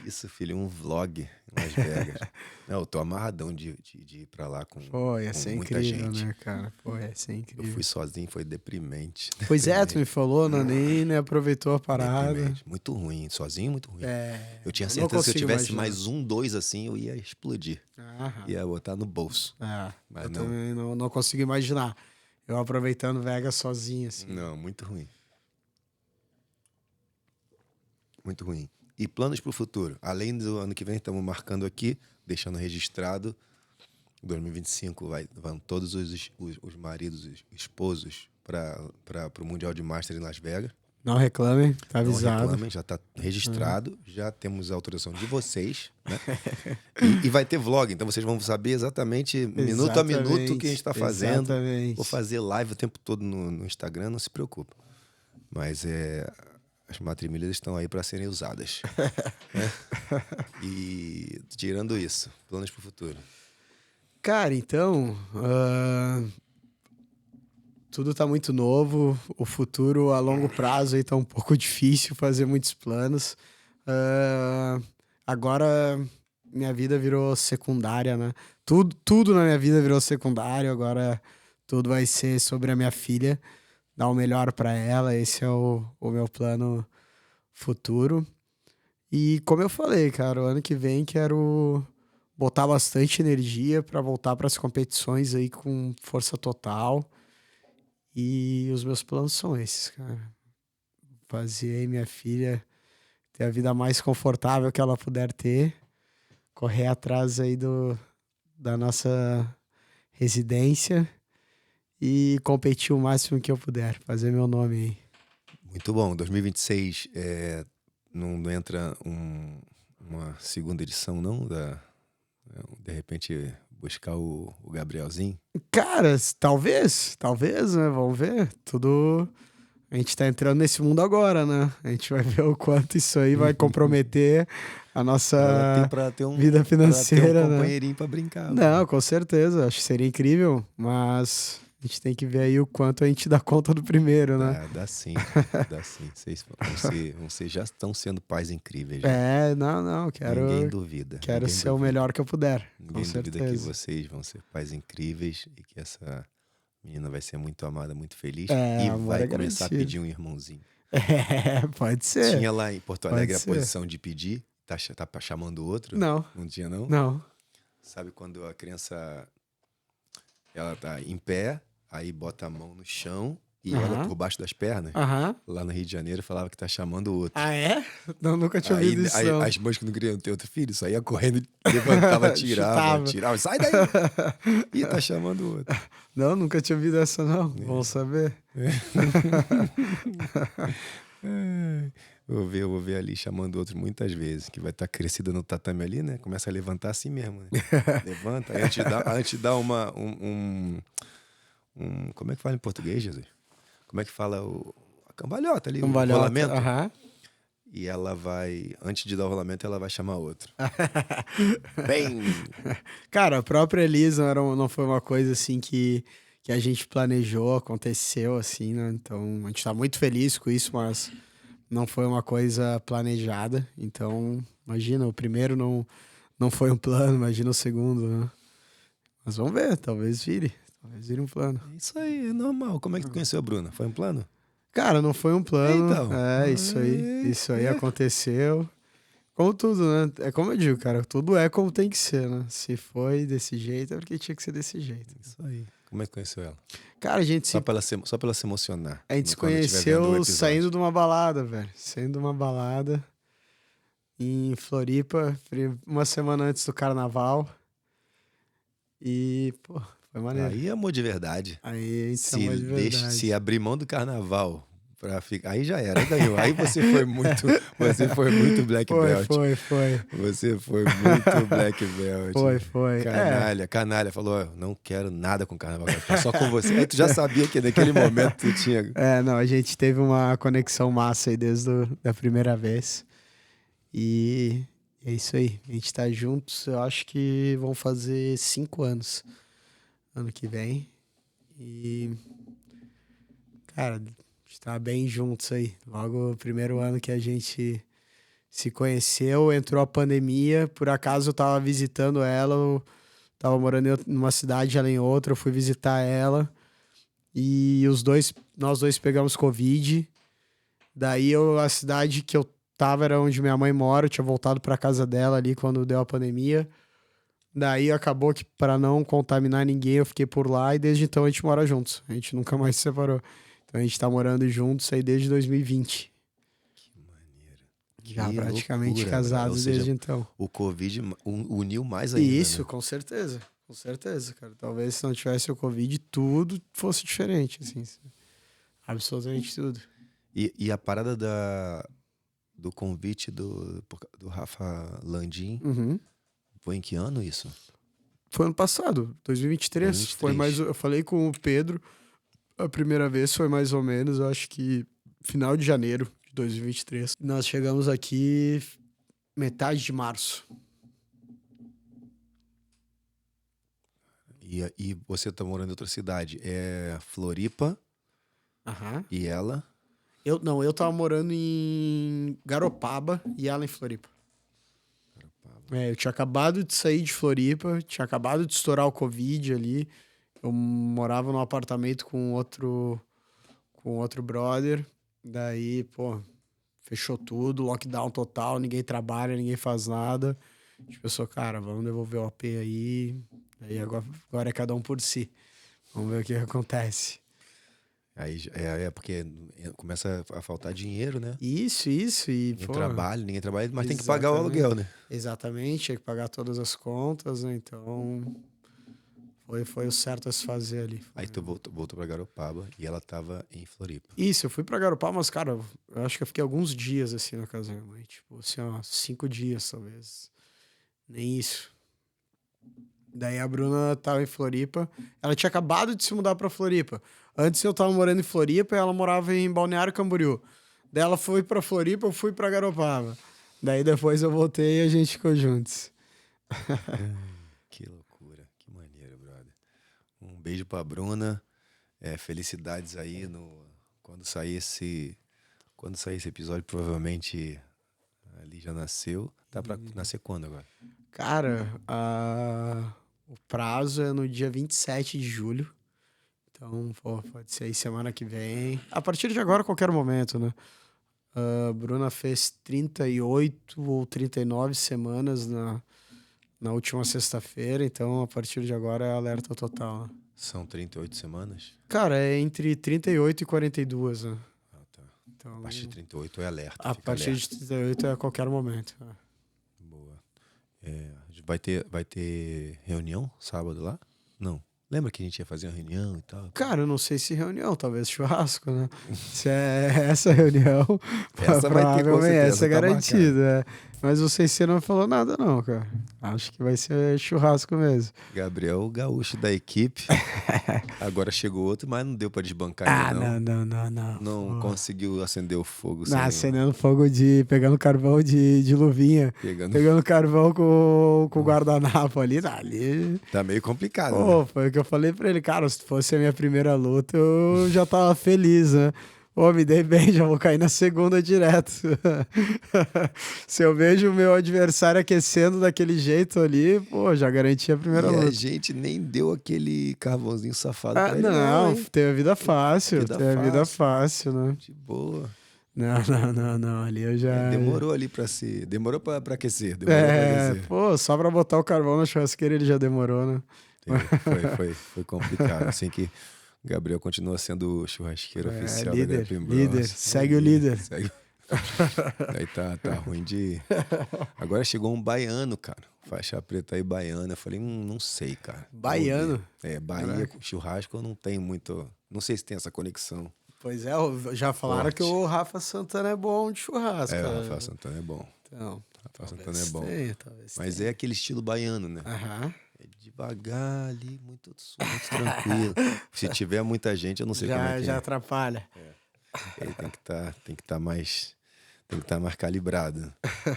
Isso, filho, um vlog em Las Vegas. Não, eu tô amarradão de ir pra lá com ia ser muita incrível, gente. Né, cara? Ia ser incrível. Eu fui sozinho, foi deprimente. Pois tu me falou, né? Nem aproveitou a parada. Deprimente. Muito ruim, sozinho muito ruim. Eu tinha certeza que se eu tivesse mais 2 assim, eu ia explodir. Ia botar no bolso. Mas eu também não consigo imaginar. Eu aproveitando Vegas sozinho, assim. Não, muito ruim. Muito ruim. E planos para o futuro? Além do ano que vem, estamos marcando aqui, deixando registrado. 2025 vão todos os maridos, os esposos para o Mundial de Master em Las Vegas. Não reclamem, tá avisado. Não reclamem, já está registrado. Já temos a autorização de vocês. Né? e vai ter vlog, então vocês vão saber exatamente, minuto a minuto, o que a gente está fazendo. Exatamente. Vou fazer live o tempo todo no Instagram, não se preocupa. Mas as matrimilhas estão aí para serem usadas. Né? E tirando isso, planos para o futuro. Cara, então, tudo tá muito novo. O futuro a longo prazo aí tá um pouco difícil fazer muitos planos. Agora minha vida virou secundária, né? Tudo na minha vida virou secundário. Agora tudo vai ser sobre a minha filha. Dar o melhor para ela. Esse é o meu plano futuro. E como eu falei, cara, o ano que vem quero botar bastante energia para voltar para as competições aí com força total. E os meus planos são esses, cara. Fazer aí minha filha ter a vida mais confortável que ela puder ter. Correr atrás aí da nossa residência e competir o máximo que eu puder. Fazer meu nome aí. Muito bom. 2026 não entra uma segunda edição, não? De repente buscar o Gabrielzinho? Cara, talvez, né? Vamos ver. Tudo... A gente tá entrando nesse mundo agora, né? A gente vai ver o quanto isso aí vai comprometer a nossa vida financeira, pra ter um companheirinho pra brincar. Não, com certeza. Acho que seria incrível, mas a gente tem que ver aí o quanto a gente dá conta do primeiro, né? Dá sim. Vocês já estão sendo pais incríveis. Não. Ninguém duvida. Quero ser o melhor que eu puder. Ninguém duvida que vocês vão ser pais incríveis e que essa Menina vai ser muito amada, muito feliz. É, E amor vai começar a agradecido. pedir um irmãozinho. É, pode ser. Tinha lá em Porto Pode Alegre a ser. posição de pedir. Tá chamando o outro? Não, Não tinha, não? não. Sabe quando a criança ela tá em pé, aí bota a mão no chão e olha Aham. por baixo das pernas? Aham. Lá no Rio de Janeiro falava que tá chamando o outro. Ah, é? Não, nunca tinha Aí ouvido isso, não. as mães que não queriam ter outro filho saía correndo, levantava, Chutava. tirava. Sai daí! Ih, tá chamando o outro. Não, nunca tinha ouvido essa, não. Vamos saber. Ai, eu vou ver ali chamando o outro muitas vezes, que vai estar crescida no tatame ali, né? Começa a levantar assim mesmo, né? Levanta, aí antes de dar como é que fala em português, Jesus? Como é que fala a cambalhota ali, o Cambalhota. rolamento? Aham. E ela vai, antes de dar o rolamento, ela vai chamar outro. Bem! Cara, a própria Elisa não foi uma coisa assim que a gente planejou, aconteceu assim, né? Então a gente tá muito feliz com isso, mas não foi uma coisa planejada. Então, imagina, o primeiro não foi um plano, imagina o segundo, né? Mas vamos ver, talvez vire um plano. Isso aí, é normal. Como é que tu conheceu a Bruna? Foi um plano? Cara, não foi um plano. Então. É, isso aí aconteceu. Como tudo, né? É como eu digo, cara, tudo é como tem que ser, né? Se foi desse jeito, é porque tinha que ser desse jeito. Isso aí. Como é que conheceu ela? Cara, Só pra ela se emocionar. a gente se quando estiver vendo o conheceu episódio. saindo de uma balada, velho. Saindo de uma balada em Floripa, uma semana antes do carnaval. E, pô, foi maneiro. Aí é amor de verdade. Aí a gente se amou de verdade. Se abrir mão do carnaval pra ficar. Aí já era, aí ganhou. Aí você foi muito Black Belt. Foi. Você foi muito Black Belt. Foi. Canalha. Falou, ó, não quero nada com carnaval, quero ficar só com você. Aí tu já sabia que naquele momento tu tinha... É, não, a gente teve uma conexão massa aí desde a primeira vez. E é isso aí. A gente tá juntos, eu acho que vão fazer 5 anos ano que vem. E, cara, a gente tá bem juntos aí. Logo, o primeiro ano que a gente se conheceu, entrou a pandemia. Por acaso eu tava visitando ela, eu tava morando numa cidade, ela em outra, eu fui visitar ela. E nós dois pegamos Covid. Daí a cidade que eu tava era onde minha mãe mora, eu tinha voltado pra casa dela ali quando deu a pandemia. Daí acabou que pra não contaminar ninguém, eu fiquei por lá e desde então a gente mora juntos. A gente nunca mais se separou. Então a gente tá morando juntos aí desde 2020. Que maneiro. Já Que praticamente loucura, casados ou seja, desde então. O Covid uniu mais ainda, Isso, né? com certeza. Com certeza, cara. Talvez se não tivesse o Covid, tudo fosse diferente, assim. Absolutamente tudo. E a parada do convite do Rafa Landim, Uhum. foi em que ano isso? Foi ano passado, 2023. 2023. Foi mais. Eu falei com o Pedro a primeira vez, foi mais ou menos, eu acho que final de janeiro de 2023. Nós chegamos aqui metade de março. E você tá morando em outra cidade. É Floripa Aham. e ela? Eu tava morando em Garopaba e ela em Floripa. É, eu tinha acabado de sair de Floripa, tinha acabado de estourar o Covid ali. Eu morava num apartamento com outro brother. Daí, pô, fechou tudo, lockdown total, ninguém trabalha, ninguém faz nada. A gente pensou, cara, vamos devolver o AP aí. Aí agora é cada um por si. Vamos ver o que acontece. Aí é porque começa a faltar dinheiro, né? Isso. E, Ninguém pô, trabalha, mas tem que pagar o aluguel, né? exatamente, tinha que pagar todas as contas, né? Então, foi o certo a se fazer ali. Aí tu voltou pra Garopaba e ela tava em Floripa. Isso, eu fui pra Garopaba, mas, cara, eu acho que eu fiquei alguns dias, assim, na casa da minha mãe. Tipo, assim, ó, 5 dias, talvez. Nem isso. Daí a Bruna tava em Floripa. Ela tinha acabado de se mudar pra Floripa. Antes eu tava morando em Floripa e ela morava em Balneário Camboriú. Daí ela foi pra Floripa, eu fui pra Garopaba. Daí depois eu voltei e a gente ficou juntos. Que loucura, que maneiro, brother. Um beijo pra Bruna. Felicidades aí quando sair esse episódio, provavelmente ali já nasceu. Tá pra nascer quando agora? Cara, o prazo é no dia 27 de julho. Então, pô, pode ser aí semana que vem. A partir de agora, a qualquer momento, né? A Bruna fez 38 ou 39 semanas na última sexta-feira, então a partir de agora é alerta total, né? São 38 semanas? Cara, é entre 38 e 42, né? Ah, tá. Então, A partir de 38 é alerta. a fica partir alerta. de 38 é a qualquer momento. Né? Boa. Vai ter reunião sábado lá? Não. Lembra que a gente ia fazer uma reunião e tal? Cara, eu não sei se reunião, talvez churrasco, né? Se é essa reunião, Essa vai ter, com provavelmente certeza, essa é tá garantida. Mas o CC não falou nada, não, cara. Acho que vai ser churrasco mesmo. Gabriel, o gaúcho da equipe. Agora chegou outro, mas não deu pra desbancar Ah, ainda, não. não. Não Pô. conseguiu acender o fogo Não, sem acendendo fogo pegando carvão de luvinha. pegando. Pegando carvão com o guardanapo ali. Ali. Tá meio complicado, Pô, né? foi o que eu falei pra ele, cara, se fosse a minha primeira luta, eu já tava feliz, né? Pô, me dei bem, já vou cair na segunda direto. Se eu vejo o meu adversário aquecendo daquele jeito ali, pô, já garanti a primeira E a luta. gente nem deu aquele carvãozinho safado Ah, pra ele, não, hein? teve a vida fácil, Vida teve a vida fácil, né? De boa. Não, ali eu já... Demorou ali pra se. Demorou pra aquecer. Demorou pra aquecer. Pô, só pra botar o carvão na churrasqueira ele já demorou, né? Foi complicado. Assim que o Gabriel continua sendo o churrasqueiro oficial líder, da Grappling líder. Bros. Segue o líder. Segue. Aí tá ruim de. Agora chegou um baiano, cara. Faixa preta aí, baiano. Eu falei, não sei, cara. Baiano? Vamos ver. Bahia Caraca. com churrasco eu não tenho muito. Não sei se tem essa conexão. Pois é, já falaram Forte. que o Rafa Santana é bom de churrasco. O Rafael Santana é bom. Então, Rafael Santana é bom. talvez Mas tenha. é aquele estilo baiano, né? Aham. É devagar ali, muito tranquilo. Se tiver muita gente, eu não sei como é que Já é. atrapalha. Ele tem que estar mais. Tem que estar mais calibrado.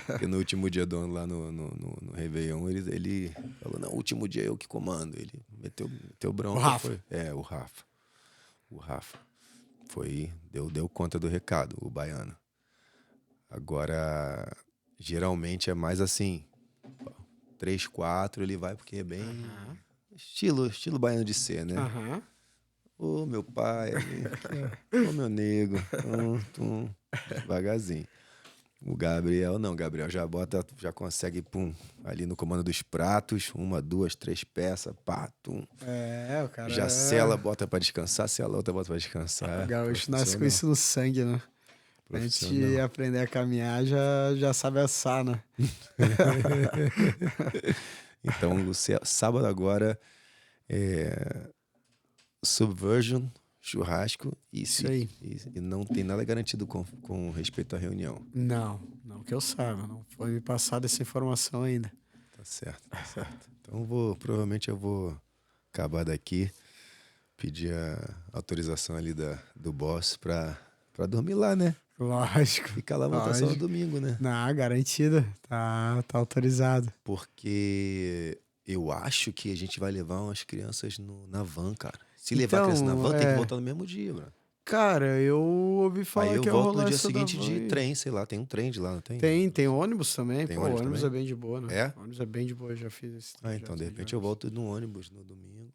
Porque no último dia do ano, lá no Réveillon, ele falou, não, último dia eu que comando. Ele meteu bronca. O Rafa. Foi, o Rafa. O Rafa. Deu conta do recado, o baiano. Agora, geralmente é mais assim, 3, 4, ele vai porque é bem estilo baiano de ser, né? Aham. Ô, meu pai, ô, meu nego, devagarzinho. O Gabriel não, Gabriel já consegue, ali no comando dos pratos, 1, 2, 3 peças, pá, O cara já sela, bota pra descansar, sela outra, bota pra descansar. O gaúcho nasce com isso no sangue, né? Antes de Profissional. aprender a caminhar, já sabe assar, né? Então, sábado agora é Subversion, churrasco Isso aí. e não tem nada garantido com respeito à reunião. Não que eu saiba. Não foi me passada essa informação ainda. Tá certo. Então provavelmente eu vou acabar daqui, pedir a autorização ali do boss pra dormir lá, né? Lógico. Ficar lá, voltar só no domingo, né? Não, garantida. Tá autorizado. Porque eu acho que a gente vai levar umas crianças na van, cara. Se levar a Então, criança na van, tem que voltar no mesmo dia, mano. Cara, eu ouvi falar Aí eu que volto ia rolar no dia essa seguinte da van de aí. trem, sei lá, tem um trem de lá, não tem? Tem ônibus também. Tem Pô, ônibus o ônibus também? é bem de boa, né? É? O ônibus é bem de boa, eu já fiz esse Ah, então de repente eu volto no ônibus no domingo.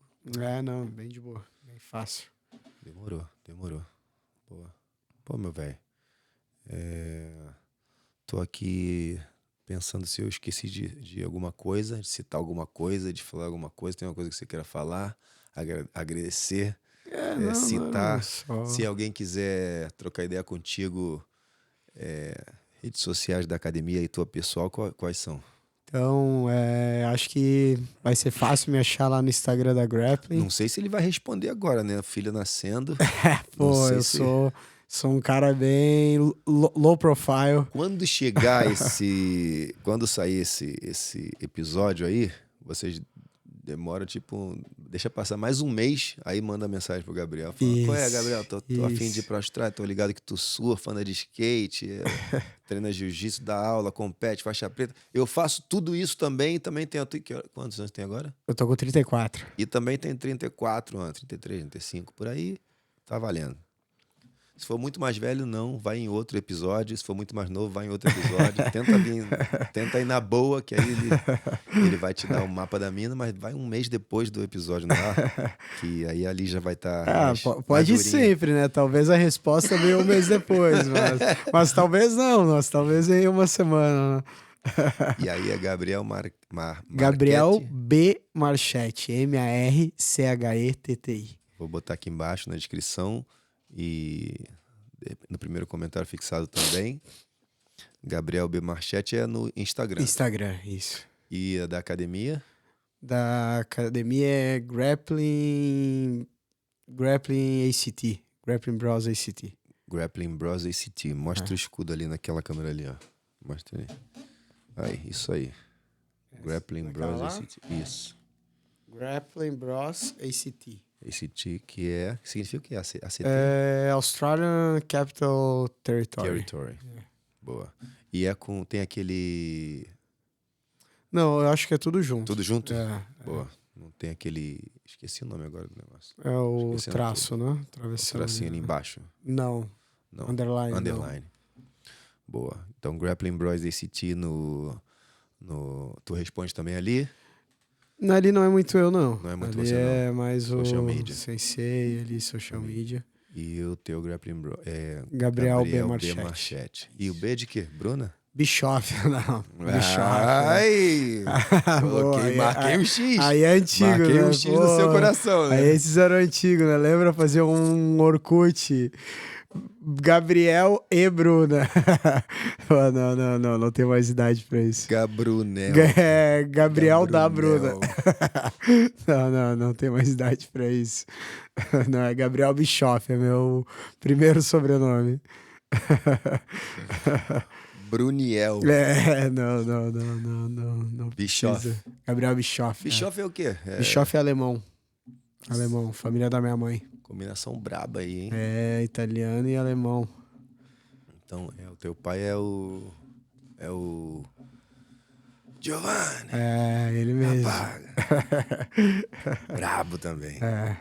Não, bem de boa. Bem fácil. Demorou. Boa. Pô, meu velho. Tô aqui pensando se eu esqueci de alguma coisa, de citar alguma coisa, de falar alguma coisa. Tem uma coisa que você queira falar, agradecer, citar. Só... Se alguém quiser trocar ideia contigo, redes sociais da academia e tua pessoal, quais são? Então, acho que vai ser fácil me achar lá no Instagram da Grappling. Não sei se ele vai responder agora, né? Filha nascendo. Pô, eu sou um cara bem low profile. Quando sair esse episódio aí, vocês demoram, deixa passar mais um mês, aí manda mensagem pro Gabriel. Fala, qual é, Gabriel? Tô a fim de ir pra Austrália, tô ligado que tu surfa, anda de skate, treina jiu-jitsu, dá aula, compete, faixa preta. Eu faço tudo isso também tenho... Quantos anos tem agora? Eu tô com 34. E também tem 34 anos, 33, 35, por aí, tá valendo. Se for muito mais velho, não, vai em outro episódio. Se for muito mais novo, vai em outro episódio. Tenta ir na boa, que aí ele vai te dar o mapa da mina, mas vai um mês depois do episódio no ar, que aí ali já vai estar pode ir sempre, né? Talvez a resposta venha um mês depois, mas talvez não, mas talvez em uma semana, né? E aí é Gabriel Gabriel Marchetti. B. Marchetti, Marchetti. Vou botar aqui embaixo na descrição e no primeiro comentário fixado também. Gabriel B. Marchetti é no Instagram. Instagram, isso. E a da academia? Da academia é Grappling ACT. Grappling Bros ACT. Grappling Bros ACT. Mostra o escudo ali naquela câmera ali, ó. Mostra ali. Aí, isso aí. Grappling Bros ACT. Isso. Grappling Bros ACT. ACT, que significa o que? ACT? É Australian Capital Territory. Boa. E tem aquele... Não, eu acho que é tudo junto. Tudo junto? Boa. Não tem aquele... Esqueci o nome agora do negócio. É o traço, né? O tracinho ali embaixo. Não. Underline. Não. Boa. Então, Grappling Bros ACT tu responde também ali? Ali não é muito eu, não. Não é muito ali você, não. É mais social o media. Sensei ali, social media. E o teu Grappling Bros é Gabriel B. Marchetti. E o B de quê? Bruna? Bischoff, não. Ai! Marquei um X. Aí é antigo, Marquei né? um X no seu coração, né? Aí esses eram antigos, né? Lembra fazer um Orkut? Gabriel e Bruna. Não tem mais idade pra isso. Gabrunel. Gabriel da Bruna. Não tem mais idade pra isso. Não, é Gabriel Bischoff, é meu primeiro sobrenome. Bruniel. Não. Bischoff. Precisa. Gabriel Bischoff. Bischoff é o quê? Bischoff é alemão. Alemão, família da minha mãe. Combinação braba aí, hein? É, italiano e alemão. Então, o teu pai é o Giovanni. É, ele mesmo. Brabo também. É.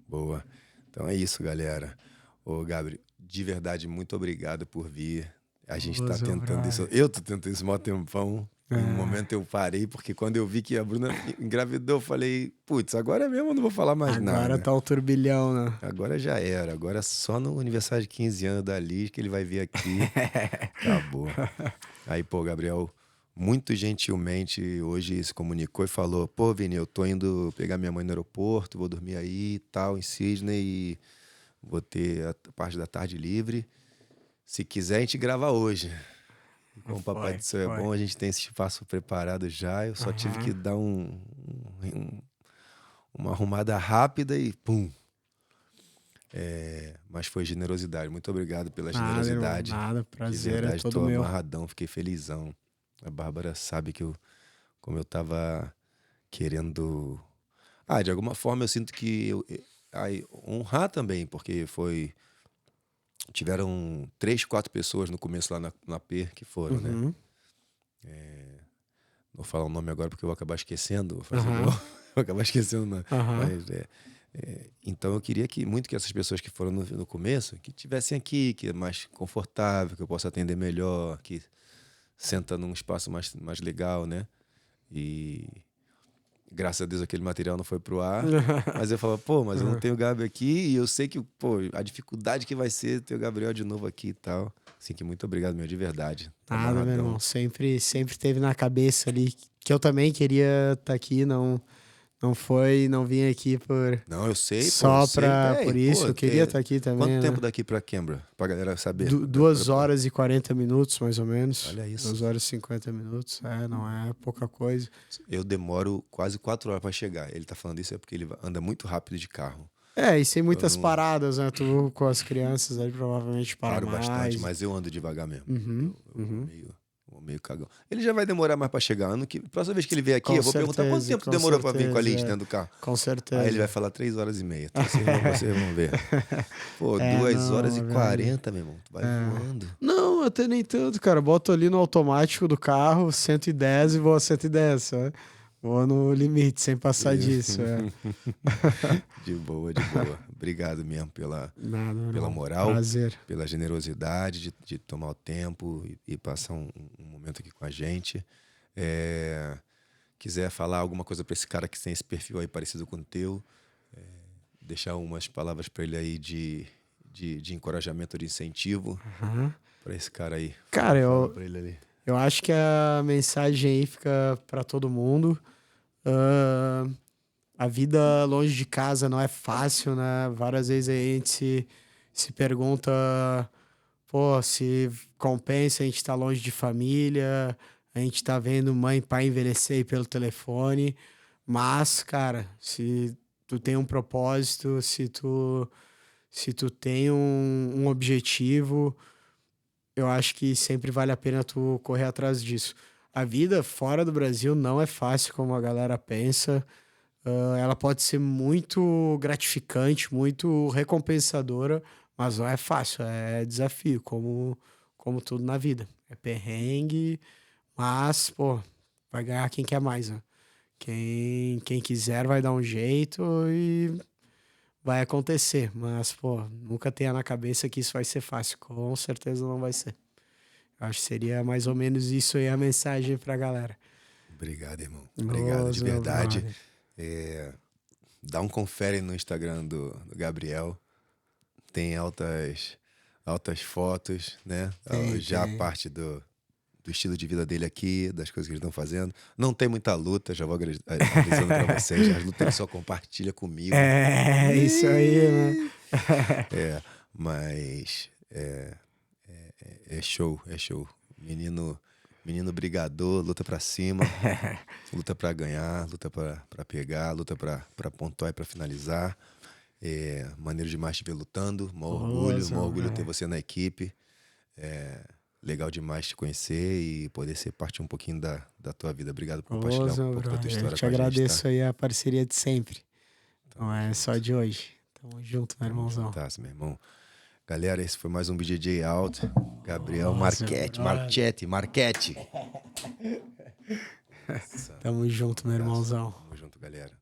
Boa. Então é isso, galera. Ô, Gabriel, de verdade, muito obrigado por vir. A gente tá tentando isso. Eu tô tentando isso há mó tempão. Em um momento eu parei, porque quando eu vi que a Bruna engravidou, eu falei, putz, agora mesmo eu não vou falar mais nada. Agora tá o turbilhão, né? Agora já era. Agora só no aniversário de 15 anos da Liz que ele vai vir aqui. Acabou. Aí, pô, Gabriel, muito gentilmente hoje se comunicou e falou, pô, Vini, eu tô indo pegar minha mãe no aeroporto, vou dormir aí e tal, em Sydney, e vou ter a parte da tarde livre. Se quiser, a gente grava hoje. Como o Papai do Céu é bom, a gente tem esse espaço preparado já. Eu só tive que dar uma arrumada rápida e pum. Mas foi generosidade. Muito obrigado pela generosidade. Nada, prazer, de verdade, é todo tô meu. amarradão, fiquei felizão. A Bárbara sabe que como eu tava querendo... de alguma forma eu sinto que honrar também, porque tiveram 3, 4 pessoas no começo lá na AP que foram, né? Vou falar o nome agora porque eu vou acabar esquecendo. Vou acabar esquecendo. Mas, então eu queria muito que essas pessoas que foram no começo, que estivessem aqui, que é mais confortável, que eu possa atender melhor, que senta num espaço mais legal, né? E graças a Deus aquele material não foi pro ar. Mas eu falo, pô, mas eu não tenho o Gabi aqui e eu sei que, pô, a dificuldade que vai ser ter o Gabriel de novo aqui e tal. Assim que muito obrigado, meu, de verdade. Nada, meu irmão. Sempre teve na cabeça ali que eu também queria estar aqui, não vim aqui por... Não, eu sei. Só por isso, eu queria estar aqui também. Quanto tempo daqui pra Canberra? Pra galera saber. 2 horas e 40 minutos, mais ou menos. Olha isso. 2 horas e 50 minutos, não é pouca coisa. Eu demoro quase 4 horas pra chegar. Ele tá falando isso porque ele anda muito rápido de carro. E sem muitas paradas, né? Tu com as crianças aí provavelmente para mais. Bastante, mas eu ando devagar mesmo. Meio cagão. Ele já vai demorar mais pra chegar. Próxima vez que ele vier aqui, eu vou perguntar quanto tempo demorou pra vir com a Liz dentro do carro. Com certeza. Aí ele vai falar 3 horas e meia. Então vocês vão ver. Pô, 2 horas e 40, meu irmão. Tu vai voando. Não, até nem tanto, cara. Boto ali no automático do carro, 110 e vou a 110, sabe? Vou no limite, sem passar disso. De boa, de boa. Obrigado mesmo pela Nada, moral, prazer. pela generosidade de tomar o tempo e passar um momento aqui com a gente. Quiser falar alguma coisa para esse cara que tem esse perfil aí parecido com o teu, deixar umas palavras para ele aí de encorajamento, de incentivo para esse cara aí. Cara, Fala pra ele ali. eu acho que a mensagem aí fica para todo mundo. A vida longe de casa não é fácil, né? Várias vezes a gente se pergunta, pô, se compensa a gente estar longe de família, a gente tá vendo mãe e pai envelhecer aí pelo telefone. Mas, cara, se tu tem um propósito, se tu tem um objetivo, eu acho que sempre vale a pena tu correr atrás disso. A vida fora do Brasil não é fácil como a galera pensa. Ela pode ser muito gratificante, muito recompensadora, mas não é fácil, é desafio, como tudo na vida. É perrengue, mas, pô, vai ganhar quem quer mais, né? Quem quiser vai dar um jeito e vai acontecer. Mas, pô, nunca tenha na cabeça que isso vai ser fácil. Com certeza não vai ser. Eu acho que seria mais ou menos isso aí a mensagem pra galera. Obrigado, irmão. Obrigado de verdade. Brother. Dá um confere no Instagram do Gabriel. Tem altas fotos, né? Já Tem. parte do estilo de vida dele aqui, das coisas que eles estão fazendo. Não tem muita luta, já vou avisando pra vocês. As lutas ele só compartilha comigo. É, isso aí, né? Mas é show, é show. Menino brigador, luta pra cima, luta pra ganhar, luta pra pegar, luta pra pontuar e pra finalizar. Maneiro demais te ver lutando, maior orgulho ter você na equipe. Legal demais te conhecer e poder ser parte um pouquinho da tua vida. Obrigado por compartilhar um pouco da tua história Eu te com a gente, agradeço tá? aí a parceria de sempre. Não é só de hoje. Tamo junto, meu irmãozão. Fantástico, meu irmão. Galera, esse foi mais um BJJ Out. Gabriel Nossa, Marchetti. Tamo junto, meu irmãozão. Tamo junto, galera.